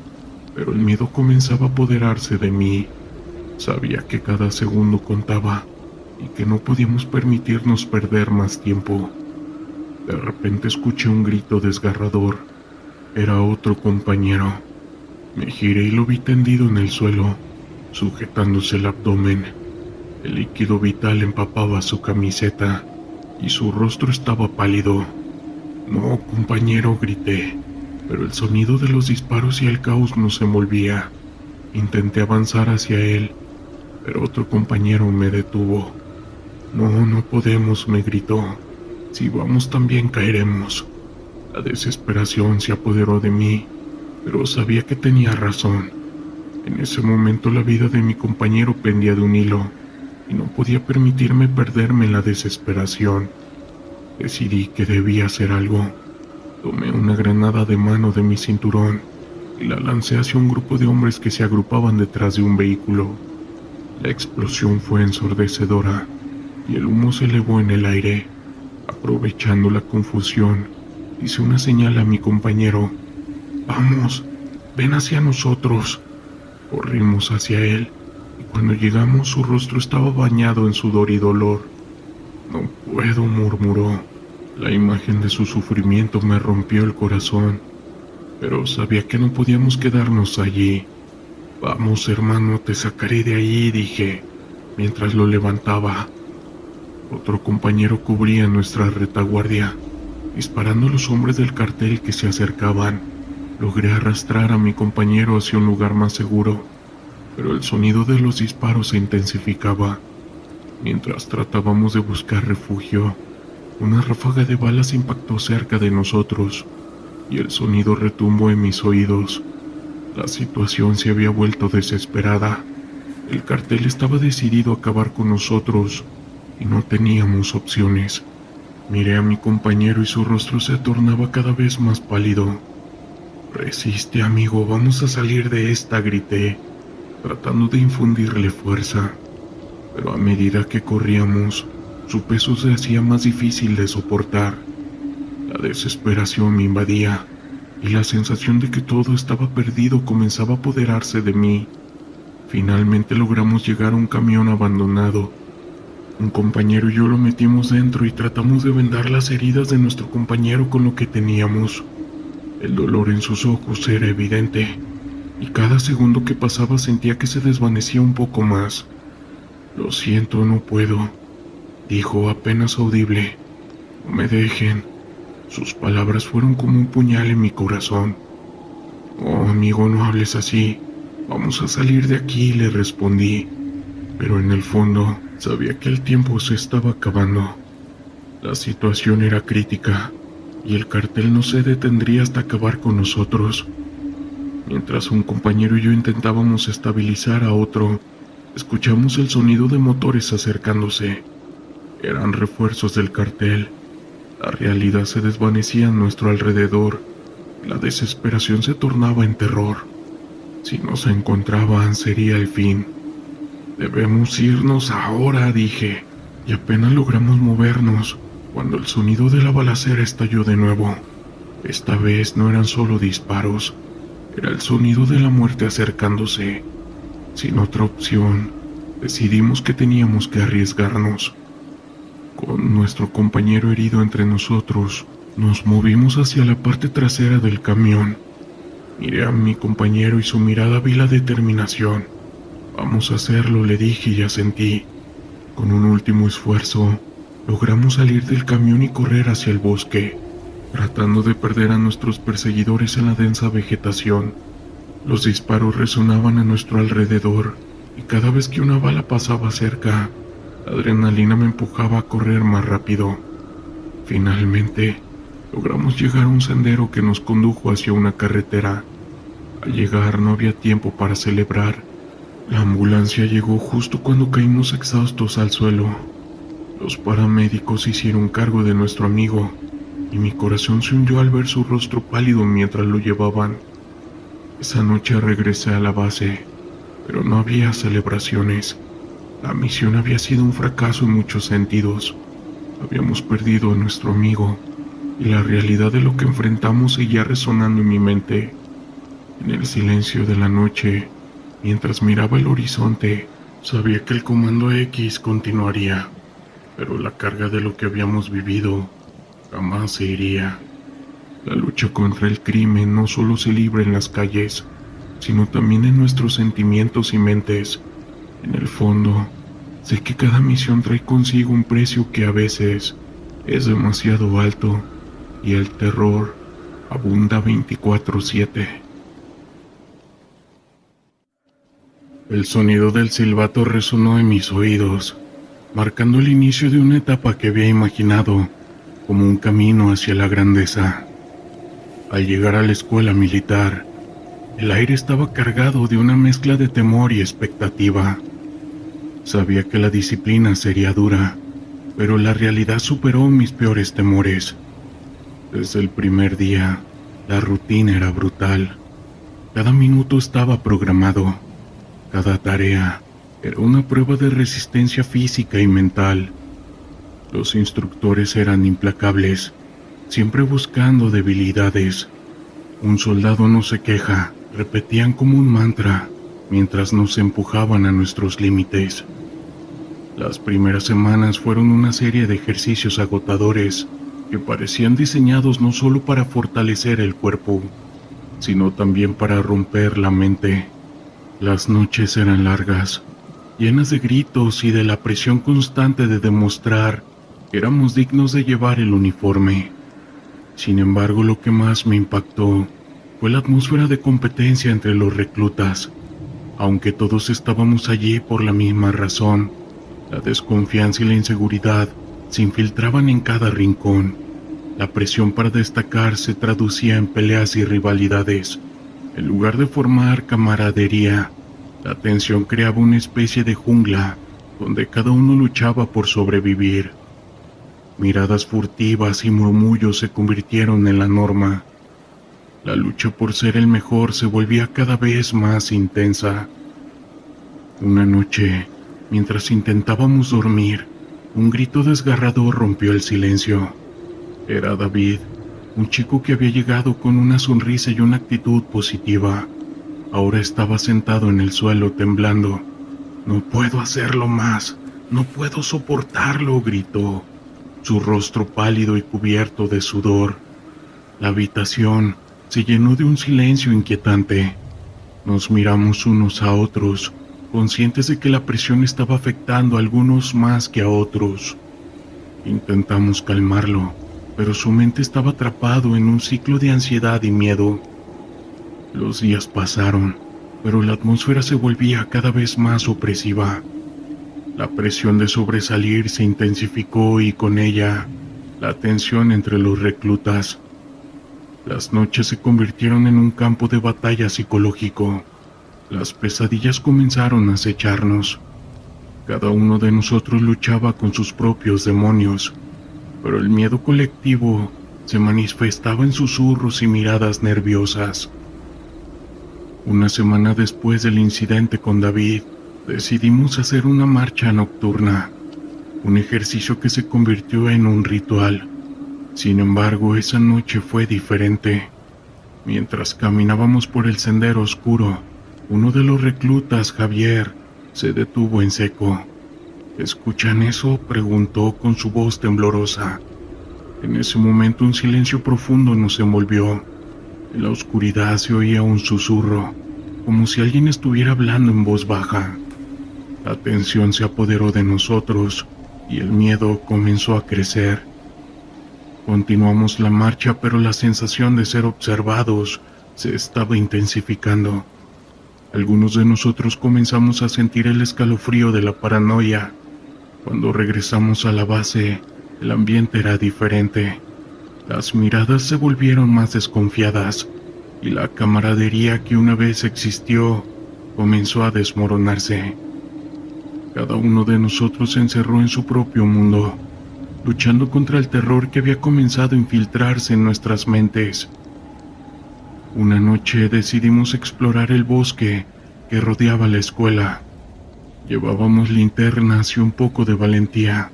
pero el miedo comenzaba a apoderarse de mí. Sabía que cada segundo contaba y que no podíamos permitirnos perder más tiempo. De repente escuché un grito desgarrador. Era otro compañero. Me giré y lo vi tendido en el suelo, sujetándose el abdomen. El líquido vital empapaba su camiseta y su rostro estaba pálido. «No, compañero», grité, pero el sonido de los disparos y el caos nos envolvía. Intenté avanzar hacia él, pero otro compañero me detuvo. «No, no podemos», me gritó. «Si vamos también caeremos». La desesperación se apoderó de mí, pero sabía que tenía razón. En ese momento la vida de mi compañero pendía de un hilo, y no podía permitirme perderme en la desesperación. Decidí que debía hacer algo. Tomé una granada de mano de mi cinturón y la lancé hacia un grupo de hombres que se agrupaban detrás de un vehículo. La explosión fue ensordecedora y el humo se elevó en el aire. Aprovechando la confusión, hice una señal a mi compañero. «Vamos, ven hacia nosotros». Corrimos hacia él y cuando llegamos su rostro estaba bañado en sudor y dolor. «No puedo», murmuró. La imagen de su sufrimiento me rompió el corazón, pero sabía que no podíamos quedarnos allí. «Vamos, hermano, te sacaré de ahí», dije, mientras lo levantaba. Otro compañero cubría nuestra retaguardia, disparando a los hombres del cartel que se acercaban. Logré arrastrar a mi compañero hacia un lugar más seguro, pero el sonido de los disparos se intensificaba. Mientras tratábamos de buscar refugio, una ráfaga de balas impactó cerca de nosotros y el sonido retumbó en mis oídos. La situación se había vuelto desesperada. El cartel estaba decidido a acabar con nosotros y no teníamos opciones. Miré a mi compañero y su rostro se tornaba cada vez más pálido. «Resiste, amigo, vamos a salir de esta», grité, tratando de infundirle fuerza. Pero a medida que corríamos, su peso se hacía más difícil de soportar. La desesperación me invadía y la sensación de que todo estaba perdido comenzaba a apoderarse de mí. Finalmente logramos llegar a un camión abandonado. Un compañero y yo lo metimos dentro y tratamos de vendar las heridas de nuestro compañero con lo que teníamos. El dolor en sus ojos era evidente, y cada segundo que pasaba sentía que se desvanecía un poco más. «Lo siento, no puedo», dijo apenas audible. «No me dejen». Sus palabras fueron como un puñal en mi corazón. «Oh, amigo, no hables así. Vamos a salir de aquí», le respondí. Pero en el fondo sabía que el tiempo se estaba acabando. La situación era crítica y el cartel no se detendría hasta acabar con nosotros. Mientras un compañero y yo intentábamos estabilizar a otro, escuchamos el sonido de motores acercándose. Eran refuerzos del cartel. La realidad se desvanecía a nuestro alrededor. La desesperación se tornaba en terror. Si nos encontraban, sería el fin. «Debemos irnos ahora», dije, y apenas logramos movernos cuando el sonido de la balacera estalló de nuevo. Esta vez no eran solo disparos, era el sonido de la muerte acercándose. Sin otra opción, decidimos que teníamos que arriesgarnos. Con nuestro compañero herido entre nosotros, nos movimos hacia la parte trasera del camión. Miré a mi compañero y su mirada vi la determinación. «Vamos a hacerlo», le dije y asentí. Con un último esfuerzo, logramos salir del camión y correr hacia el bosque, tratando de perder a nuestros perseguidores en la densa vegetación. Los disparos resonaban a nuestro alrededor, y cada vez que una bala pasaba cerca, la adrenalina me empujaba a correr más rápido. Finalmente, logramos llegar a un sendero que nos condujo hacia una carretera. Al llegar no había tiempo para celebrar. La ambulancia llegó justo cuando caímos exhaustos al suelo. Los paramédicos se hicieron cargo de nuestro amigo, y mi corazón se hundió al ver su rostro pálido mientras lo llevaban. Esa noche regresé a la base, pero no había celebraciones. La misión había sido un fracaso en muchos sentidos. Habíamos perdido a nuestro amigo, y la realidad de lo que enfrentamos seguía resonando en mi mente. En el silencio de la noche, mientras miraba el horizonte, sabía que el Comando X continuaría, pero la carga de lo que habíamos vivido jamás se iría. La lucha contra el crimen no solo se libra en las calles, sino también en nuestros sentimientos y mentes. En el fondo, sé que cada misión trae consigo un precio que a veces es demasiado alto, y el terror abunda 24/7. El sonido del silbato resonó en mis oídos, marcando el inicio de una etapa que había imaginado como un camino hacia la grandeza. Al llegar a la escuela militar, el aire estaba cargado de una mezcla de temor y expectativa. Sabía que la disciplina sería dura, pero la realidad superó mis peores temores. Desde el primer día, la rutina era brutal. Cada minuto estaba programado. Cada tarea era una prueba de resistencia física y mental. Los instructores eran implacables, siempre buscando debilidades. Un soldado no se queja, repetían como un mantra, mientras nos empujaban a nuestros límites. Las primeras semanas fueron una serie de ejercicios agotadores que parecían diseñados no solo para fortalecer el cuerpo, sino también para romper la mente. Las noches eran largas, llenas de gritos y de la presión constante de demostrar que éramos dignos de llevar el uniforme. Sin embargo, lo que más me impactó fue la atmósfera de competencia entre los reclutas. Aunque todos estábamos allí por la misma razón, la desconfianza y la inseguridad se infiltraban en cada rincón. La presión para destacar se traducía en peleas y rivalidades. En lugar de formar camaradería, la tensión creaba una especie de jungla donde cada uno luchaba por sobrevivir. Miradas furtivas y murmullos se convirtieron en la norma. La lucha por ser el mejor se volvía cada vez más intensa. Una noche, mientras intentábamos dormir, un grito desgarrador rompió el silencio. Era David, un chico que había llegado con una sonrisa y una actitud positiva. Ahora estaba sentado en el suelo temblando. «No puedo hacerlo más, no puedo soportarlo», gritó, su rostro pálido y cubierto de sudor. La habitación se llenó de un silencio inquietante. Nos miramos unos a otros, conscientes de que la presión estaba afectando a algunos más que a otros. Intentamos calmarlo, pero su mente estaba atrapado en un ciclo de ansiedad y miedo. Los días pasaron, pero la atmósfera se volvía cada vez más opresiva. La presión de sobresalir se intensificó y con ella, la tensión entre los reclutas. Las noches se convirtieron en un campo de batalla psicológico. Las pesadillas comenzaron a acecharnos. Cada uno de nosotros luchaba con sus propios demonios, pero el miedo colectivo se manifestaba en susurros y miradas nerviosas. Una semana después del incidente con David, decidimos hacer una marcha nocturna, un ejercicio que se convirtió en un ritual. Sin embargo, esa noche fue diferente. Mientras caminábamos por el sendero oscuro, uno de los reclutas, Javier, se detuvo en seco. «¿Escuchan eso?», preguntó con su voz temblorosa. En ese momento un silencio profundo nos envolvió. En la oscuridad se oía un susurro, como si alguien estuviera hablando en voz baja. La tensión se apoderó de nosotros y el miedo comenzó a crecer. Continuamos la marcha, pero la sensación de ser observados se estaba intensificando. Algunos de nosotros comenzamos a sentir el escalofrío de la paranoia. Cuando regresamos a la base, el ambiente era diferente. Las miradas se volvieron más desconfiadas y la camaradería que una vez existió comenzó a desmoronarse. Cada uno de nosotros se encerró en su propio mundo, luchando contra el terror que había comenzado a infiltrarse en nuestras mentes. Una noche decidimos explorar el bosque que rodeaba la escuela. Llevábamos linternas y un poco de valentía,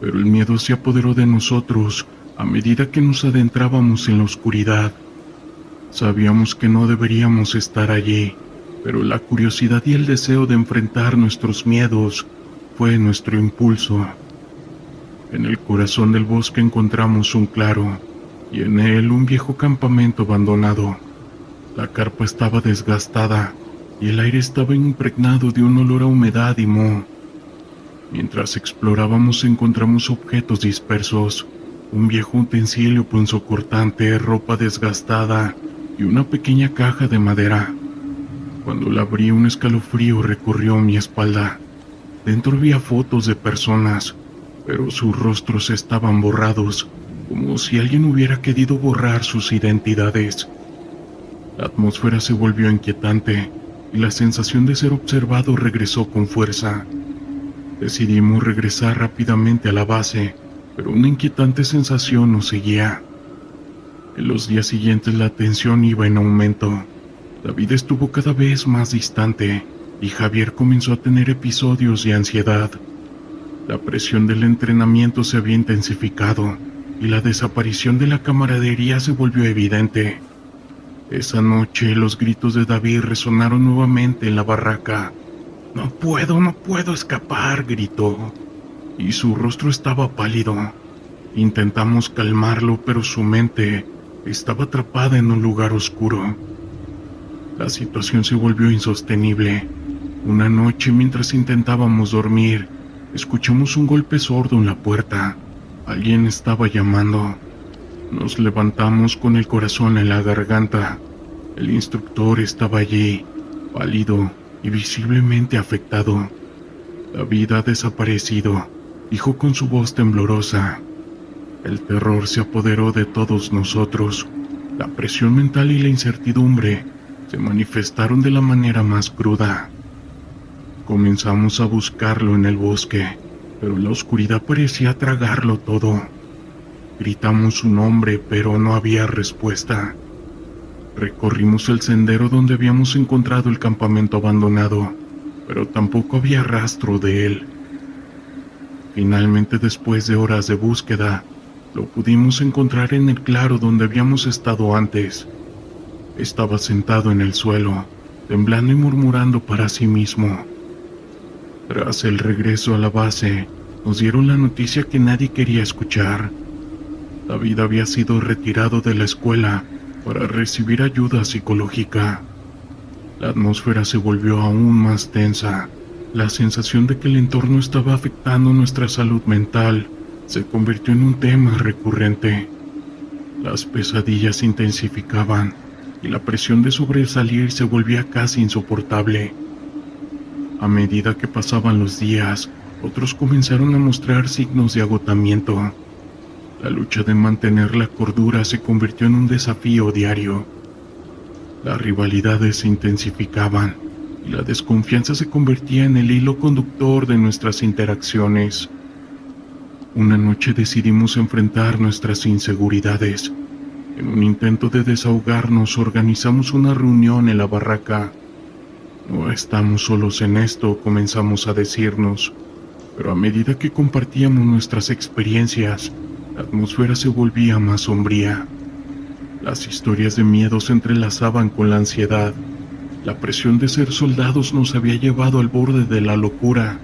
pero el miedo se apoderó de nosotros a medida que nos adentrábamos en la oscuridad. Sabíamos que no deberíamos estar allí, pero la curiosidad y el deseo de enfrentar nuestros miedos fue nuestro impulso. En el corazón del bosque encontramos un claro, y en él un viejo campamento abandonado. La carpa estaba desgastada, y el aire estaba impregnado de un olor a humedad y moho. Mientras explorábamos encontramos objetos dispersos, un viejo utensilio punzocortante, ropa desgastada y una pequeña caja de madera. Cuando la abrí, un escalofrío recorrió mi espalda. Dentro había fotos de personas, pero sus rostros estaban borrados, como si alguien hubiera querido borrar sus identidades. La atmósfera se volvió inquietante y la sensación de ser observado regresó con fuerza. Decidimos regresar rápidamente a la base, pero una inquietante sensación nos seguía. En los días siguientes la tensión iba en aumento. David estuvo cada vez más distante y Javier comenzó a tener episodios de ansiedad. La presión del entrenamiento se había intensificado y la desaparición de la camaradería se volvió evidente. Esa noche los gritos de David resonaron nuevamente en la barraca. No puedo escapar", gritó, y su rostro estaba pálido. Intentamos calmarlo, pero su mente estaba atrapada en un lugar oscuro. La situación se volvió insostenible. Una noche, mientras intentábamos dormir, escuchamos un golpe sordo en la puerta. Alguien estaba llamando. Nos levantamos con el corazón en la garganta. El instructor estaba allí, pálido y visiblemente afectado. David ha desaparecido, dijo con su voz temblorosa. El terror se apoderó de todos nosotros. La presión mental y la incertidumbre se manifestaron de la manera más cruda. Comenzamos a buscarlo en el bosque, pero la oscuridad parecía tragarlo todo. Gritamos su nombre, pero no había respuesta. Recorrimos el sendero donde habíamos encontrado el campamento abandonado, pero tampoco había rastro de él. Finalmente, después de horas de búsqueda, lo pudimos encontrar en el claro donde habíamos estado antes. Estaba sentado en el suelo, temblando y murmurando para sí mismo. Tras el regreso a la base, nos dieron la noticia que nadie quería escuchar. David había sido retirado de la escuela para recibir ayuda psicológica. La atmósfera se volvió aún más tensa. La sensación de que el entorno estaba afectando nuestra salud mental se convirtió en un tema recurrente. Las pesadillas se intensificaban y la presión de sobresalir se volvía casi insoportable. A medida que pasaban los días, otros comenzaron a mostrar signos de agotamiento. La lucha de mantener la cordura se convirtió en un desafío diario. Las rivalidades se intensificaban y la desconfianza se convertía en el hilo conductor de nuestras interacciones. Una noche decidimos enfrentar nuestras inseguridades. En un intento de desahogarnos, organizamos una reunión en la barraca. No estamos solos en esto, comenzamos a decirnos, pero a medida que compartíamos nuestras experiencias, la atmósfera se volvía más sombría. Las historias de miedo se entrelazaban con la ansiedad. La presión de ser soldados nos había llevado al borde de la locura,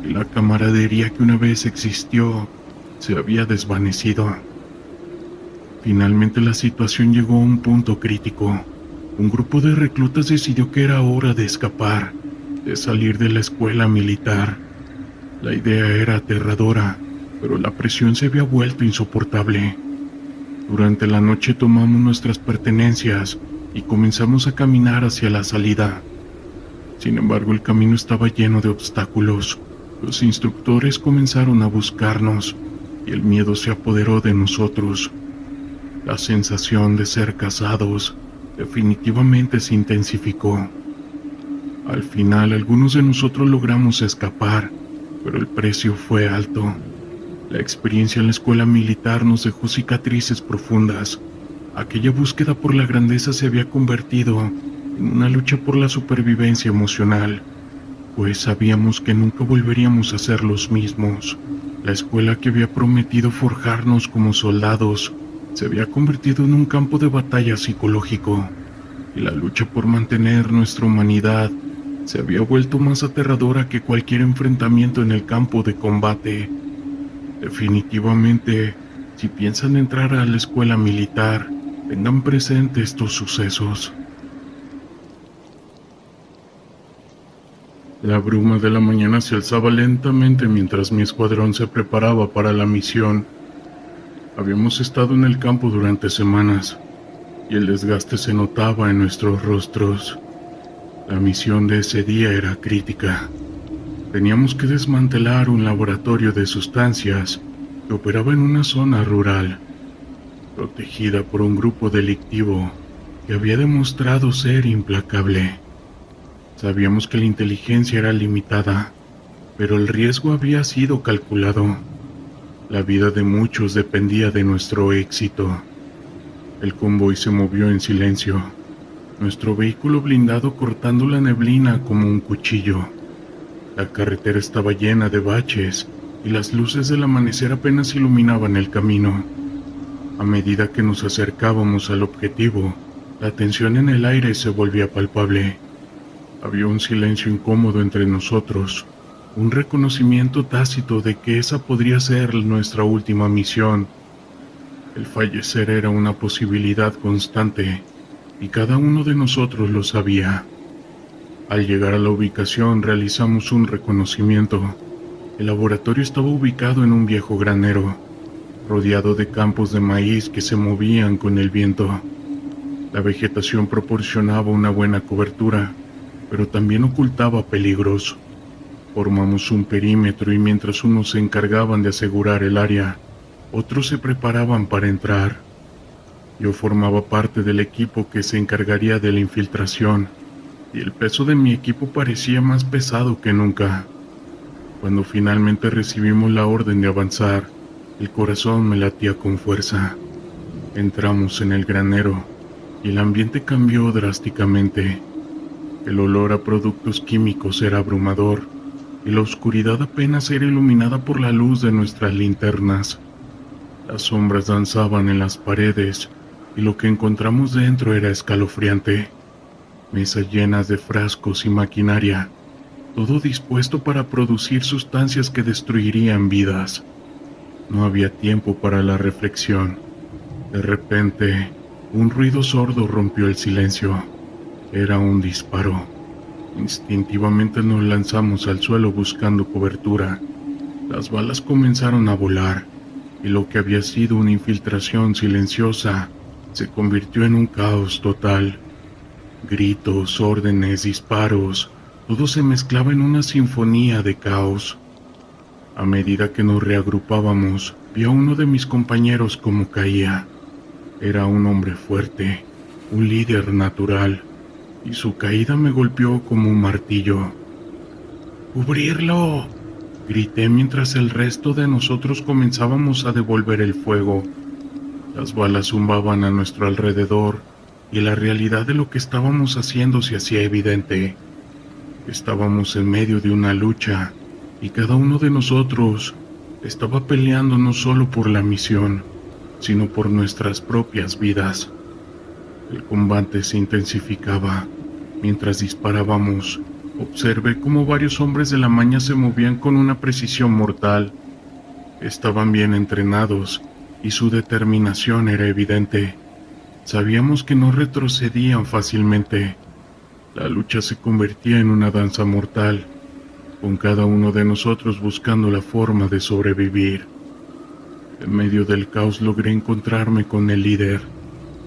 y la camaradería que una vez existió se había desvanecido. Finalmente la situación llegó a un punto crítico. Un grupo de reclutas decidió que era hora de escapar. de salir de la escuela militar. La idea era aterradora, pero la presión se había vuelto insoportable. Durante la noche tomamos nuestras pertenencias y comenzamos a caminar hacia la salida. Sin embargo, el camino estaba lleno de obstáculos. Los instructores comenzaron a buscarnos y el miedo se apoderó de nosotros. La sensación de ser cazados definitivamente se intensificó. Al final, algunos de nosotros logramos escapar, pero el precio fue alto. La experiencia en la escuela militar nos dejó cicatrices profundas. Aquella búsqueda por la grandeza se había convertido en una lucha por la supervivencia emocional, pues sabíamos que nunca volveríamos a ser los mismos. La escuela que había prometido forjarnos como soldados se había convertido en un campo de batalla psicológico, y la lucha por mantener nuestra humanidad se había vuelto más aterradora que cualquier enfrentamiento en el campo de combate. Definitivamente, si piensan entrar a la escuela militar, tengan presente estos sucesos. La bruma de la mañana se alzaba lentamente mientras mi escuadrón se preparaba para la misión. Habíamos estado en el campo durante semanas, y el desgaste se notaba en nuestros rostros. La misión de ese día era crítica. Teníamos que desmantelar un laboratorio de sustancias que operaba en una zona rural, protegida por un grupo delictivo que había demostrado ser implacable. Sabíamos que la inteligencia era limitada, pero el riesgo había sido calculado. La vida de muchos dependía de nuestro éxito. El convoy se movió en silencio, nuestro vehículo blindado cortando la neblina como un cuchillo. La carretera estaba llena de baches y las luces del amanecer apenas iluminaban el camino. A medida que nos acercábamos al objetivo, la tensión en el aire se volvía palpable. Había un silencio incómodo entre nosotros, un reconocimiento tácito de que esa podría ser nuestra última misión. El fallecer era una posibilidad constante, y cada uno de nosotros lo sabía. Al llegar a la ubicación realizamos un reconocimiento. El laboratorio estaba ubicado en un viejo granero, rodeado de campos de maíz que se movían con el viento. La vegetación proporcionaba una buena cobertura, pero también ocultaba peligros. Formamos un perímetro y mientras unos se encargaban de asegurar el área, otros se preparaban para entrar. Yo formaba parte del equipo que se encargaría de la infiltración, y el peso de mi equipo parecía más pesado que nunca. Cuando finalmente recibimos la orden de avanzar, el corazón me latía con fuerza. Entramos en el granero, y el ambiente cambió drásticamente. El olor a productos químicos era abrumador, y la oscuridad apenas era iluminada por la luz de nuestras linternas. Las sombras danzaban en las paredes, y lo que encontramos dentro era escalofriante. Mesas llenas de frascos y maquinaria, todo dispuesto para producir sustancias que destruirían vidas. No había tiempo para la reflexión. De repente, un ruido sordo rompió el silencio. Era un disparo. Instintivamente nos lanzamos al suelo buscando cobertura. Las balas comenzaron a volar, y lo que había sido una infiltración silenciosa se convirtió en un caos total. Gritos, órdenes, disparos, todo se mezclaba en una sinfonía de caos. A medida que nos reagrupábamos, vi a uno de mis compañeros como caía. Era un hombre fuerte, un líder natural, y su caída me golpeó como un martillo. ¡Cubrirlo!, grité mientras el resto de nosotros comenzábamos a devolver el fuego. Las balas zumbaban a nuestro alrededor, y la realidad de lo que estábamos haciendo se hacía evidente. Estábamos en medio de una lucha, y cada uno de nosotros estaba peleando no solo por la misión, sino por nuestras propias vidas. El combate se intensificaba. Mientras disparábamos, observé cómo varios hombres de la maña se movían con una precisión mortal. Estaban bien entrenados, y su determinación era evidente. Sabíamos que no retrocedían fácilmente. La lucha se convertía en una danza mortal, con cada uno de nosotros buscando la forma de sobrevivir. En medio del caos logré encontrarme con el líder.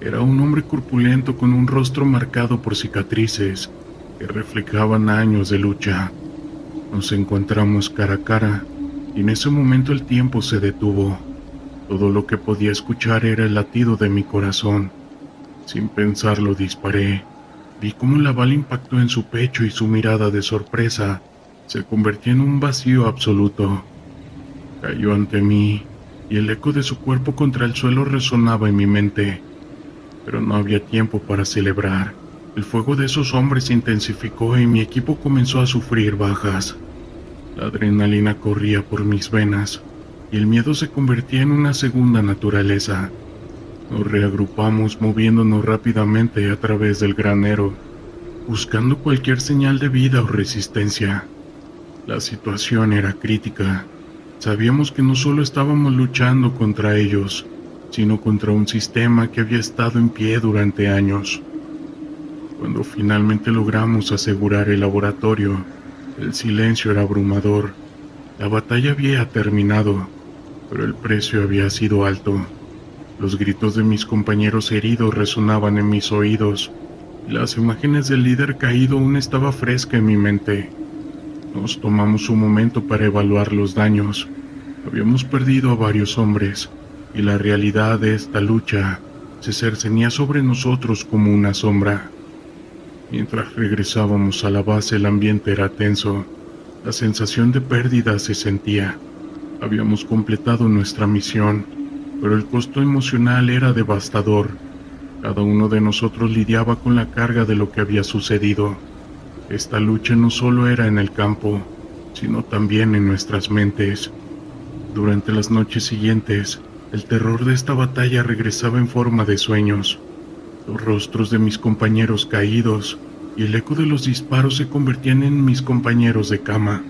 Era un hombre corpulento con un rostro marcado por cicatrices que reflejaban años de lucha. Nos encontramos cara a cara y en ese momento el tiempo se detuvo. Todo lo que podía escuchar era el latido de mi corazón. Sin pensarlo disparé. Vi cómo la bala impactó en su pecho y su mirada de sorpresa se convirtió en un vacío absoluto. Cayó ante mí y el eco de su cuerpo contra el suelo resonaba en mi mente. Pero no había tiempo para celebrar. El fuego de esos hombres se intensificó y mi equipo comenzó a sufrir bajas. La adrenalina corría por mis venas y el miedo se convertía en una segunda naturaleza. Nos reagrupamos moviéndonos rápidamente a través del granero, buscando cualquier señal de vida o resistencia. La situación era crítica. Sabíamos que no solo estábamos luchando contra ellos, sino contra un sistema que había estado en pie durante años. Cuando finalmente logramos asegurar el laboratorio, el silencio era abrumador. La batalla había terminado, pero el precio había sido alto. Los gritos de mis compañeros heridos resonaban en mis oídos, y las imágenes del líder caído aún estaba fresca en mi mente. Nos tomamos un momento para evaluar los daños. Habíamos perdido a varios hombres, y la realidad de esta lucha se cercenía sobre nosotros como una sombra. Mientras regresábamos a la base, el ambiente era tenso. La sensación de pérdida se sentía. Habíamos completado nuestra misión, pero el costo emocional era devastador. Cada uno de nosotros lidiaba con la carga de lo que había sucedido. Esta lucha no solo era en el campo, sino también en nuestras mentes. Durante las noches siguientes, el terror de esta batalla regresaba en forma de sueños. Los rostros de mis compañeros caídos y el eco de los disparos se convertían en mis compañeros de cama.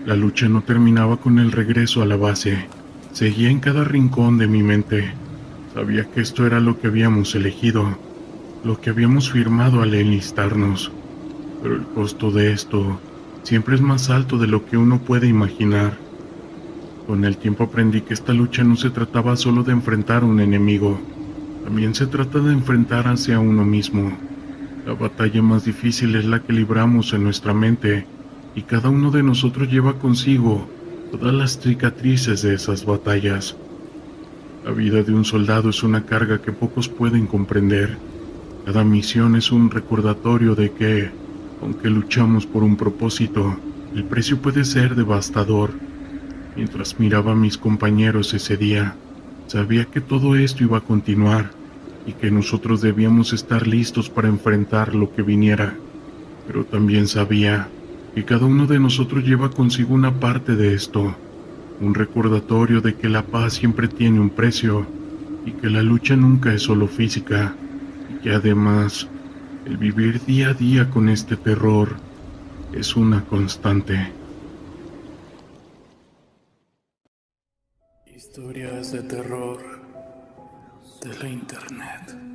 La lucha no terminaba con el regreso a la base. Seguía en cada rincón de mi mente. Sabía que esto era lo que habíamos elegido, lo que habíamos firmado al enlistarnos. Pero el costo de esto siempre es más alto de lo que uno puede imaginar. Con el tiempo aprendí que esta lucha no se trataba solo de enfrentar a un enemigo, también se trata de enfrentar hacia uno mismo. La batalla más difícil es la que libramos en nuestra mente, y cada uno de nosotros lleva consigo todas las cicatrices de esas batallas. La vida de un soldado es una carga que pocos pueden comprender. Cada misión es un recordatorio de que, aunque luchamos por un propósito, el precio puede ser devastador. Mientras miraba a mis compañeros ese día, sabía que todo esto iba a continuar y que nosotros debíamos estar listos para enfrentar lo que viniera. Pero también sabía que cada uno de nosotros lleva consigo una parte de esto, un recordatorio de que la paz siempre tiene un precio y que la lucha nunca es solo física, y que además el vivir día a día con este terror es una constante. Historias de terror de la internet.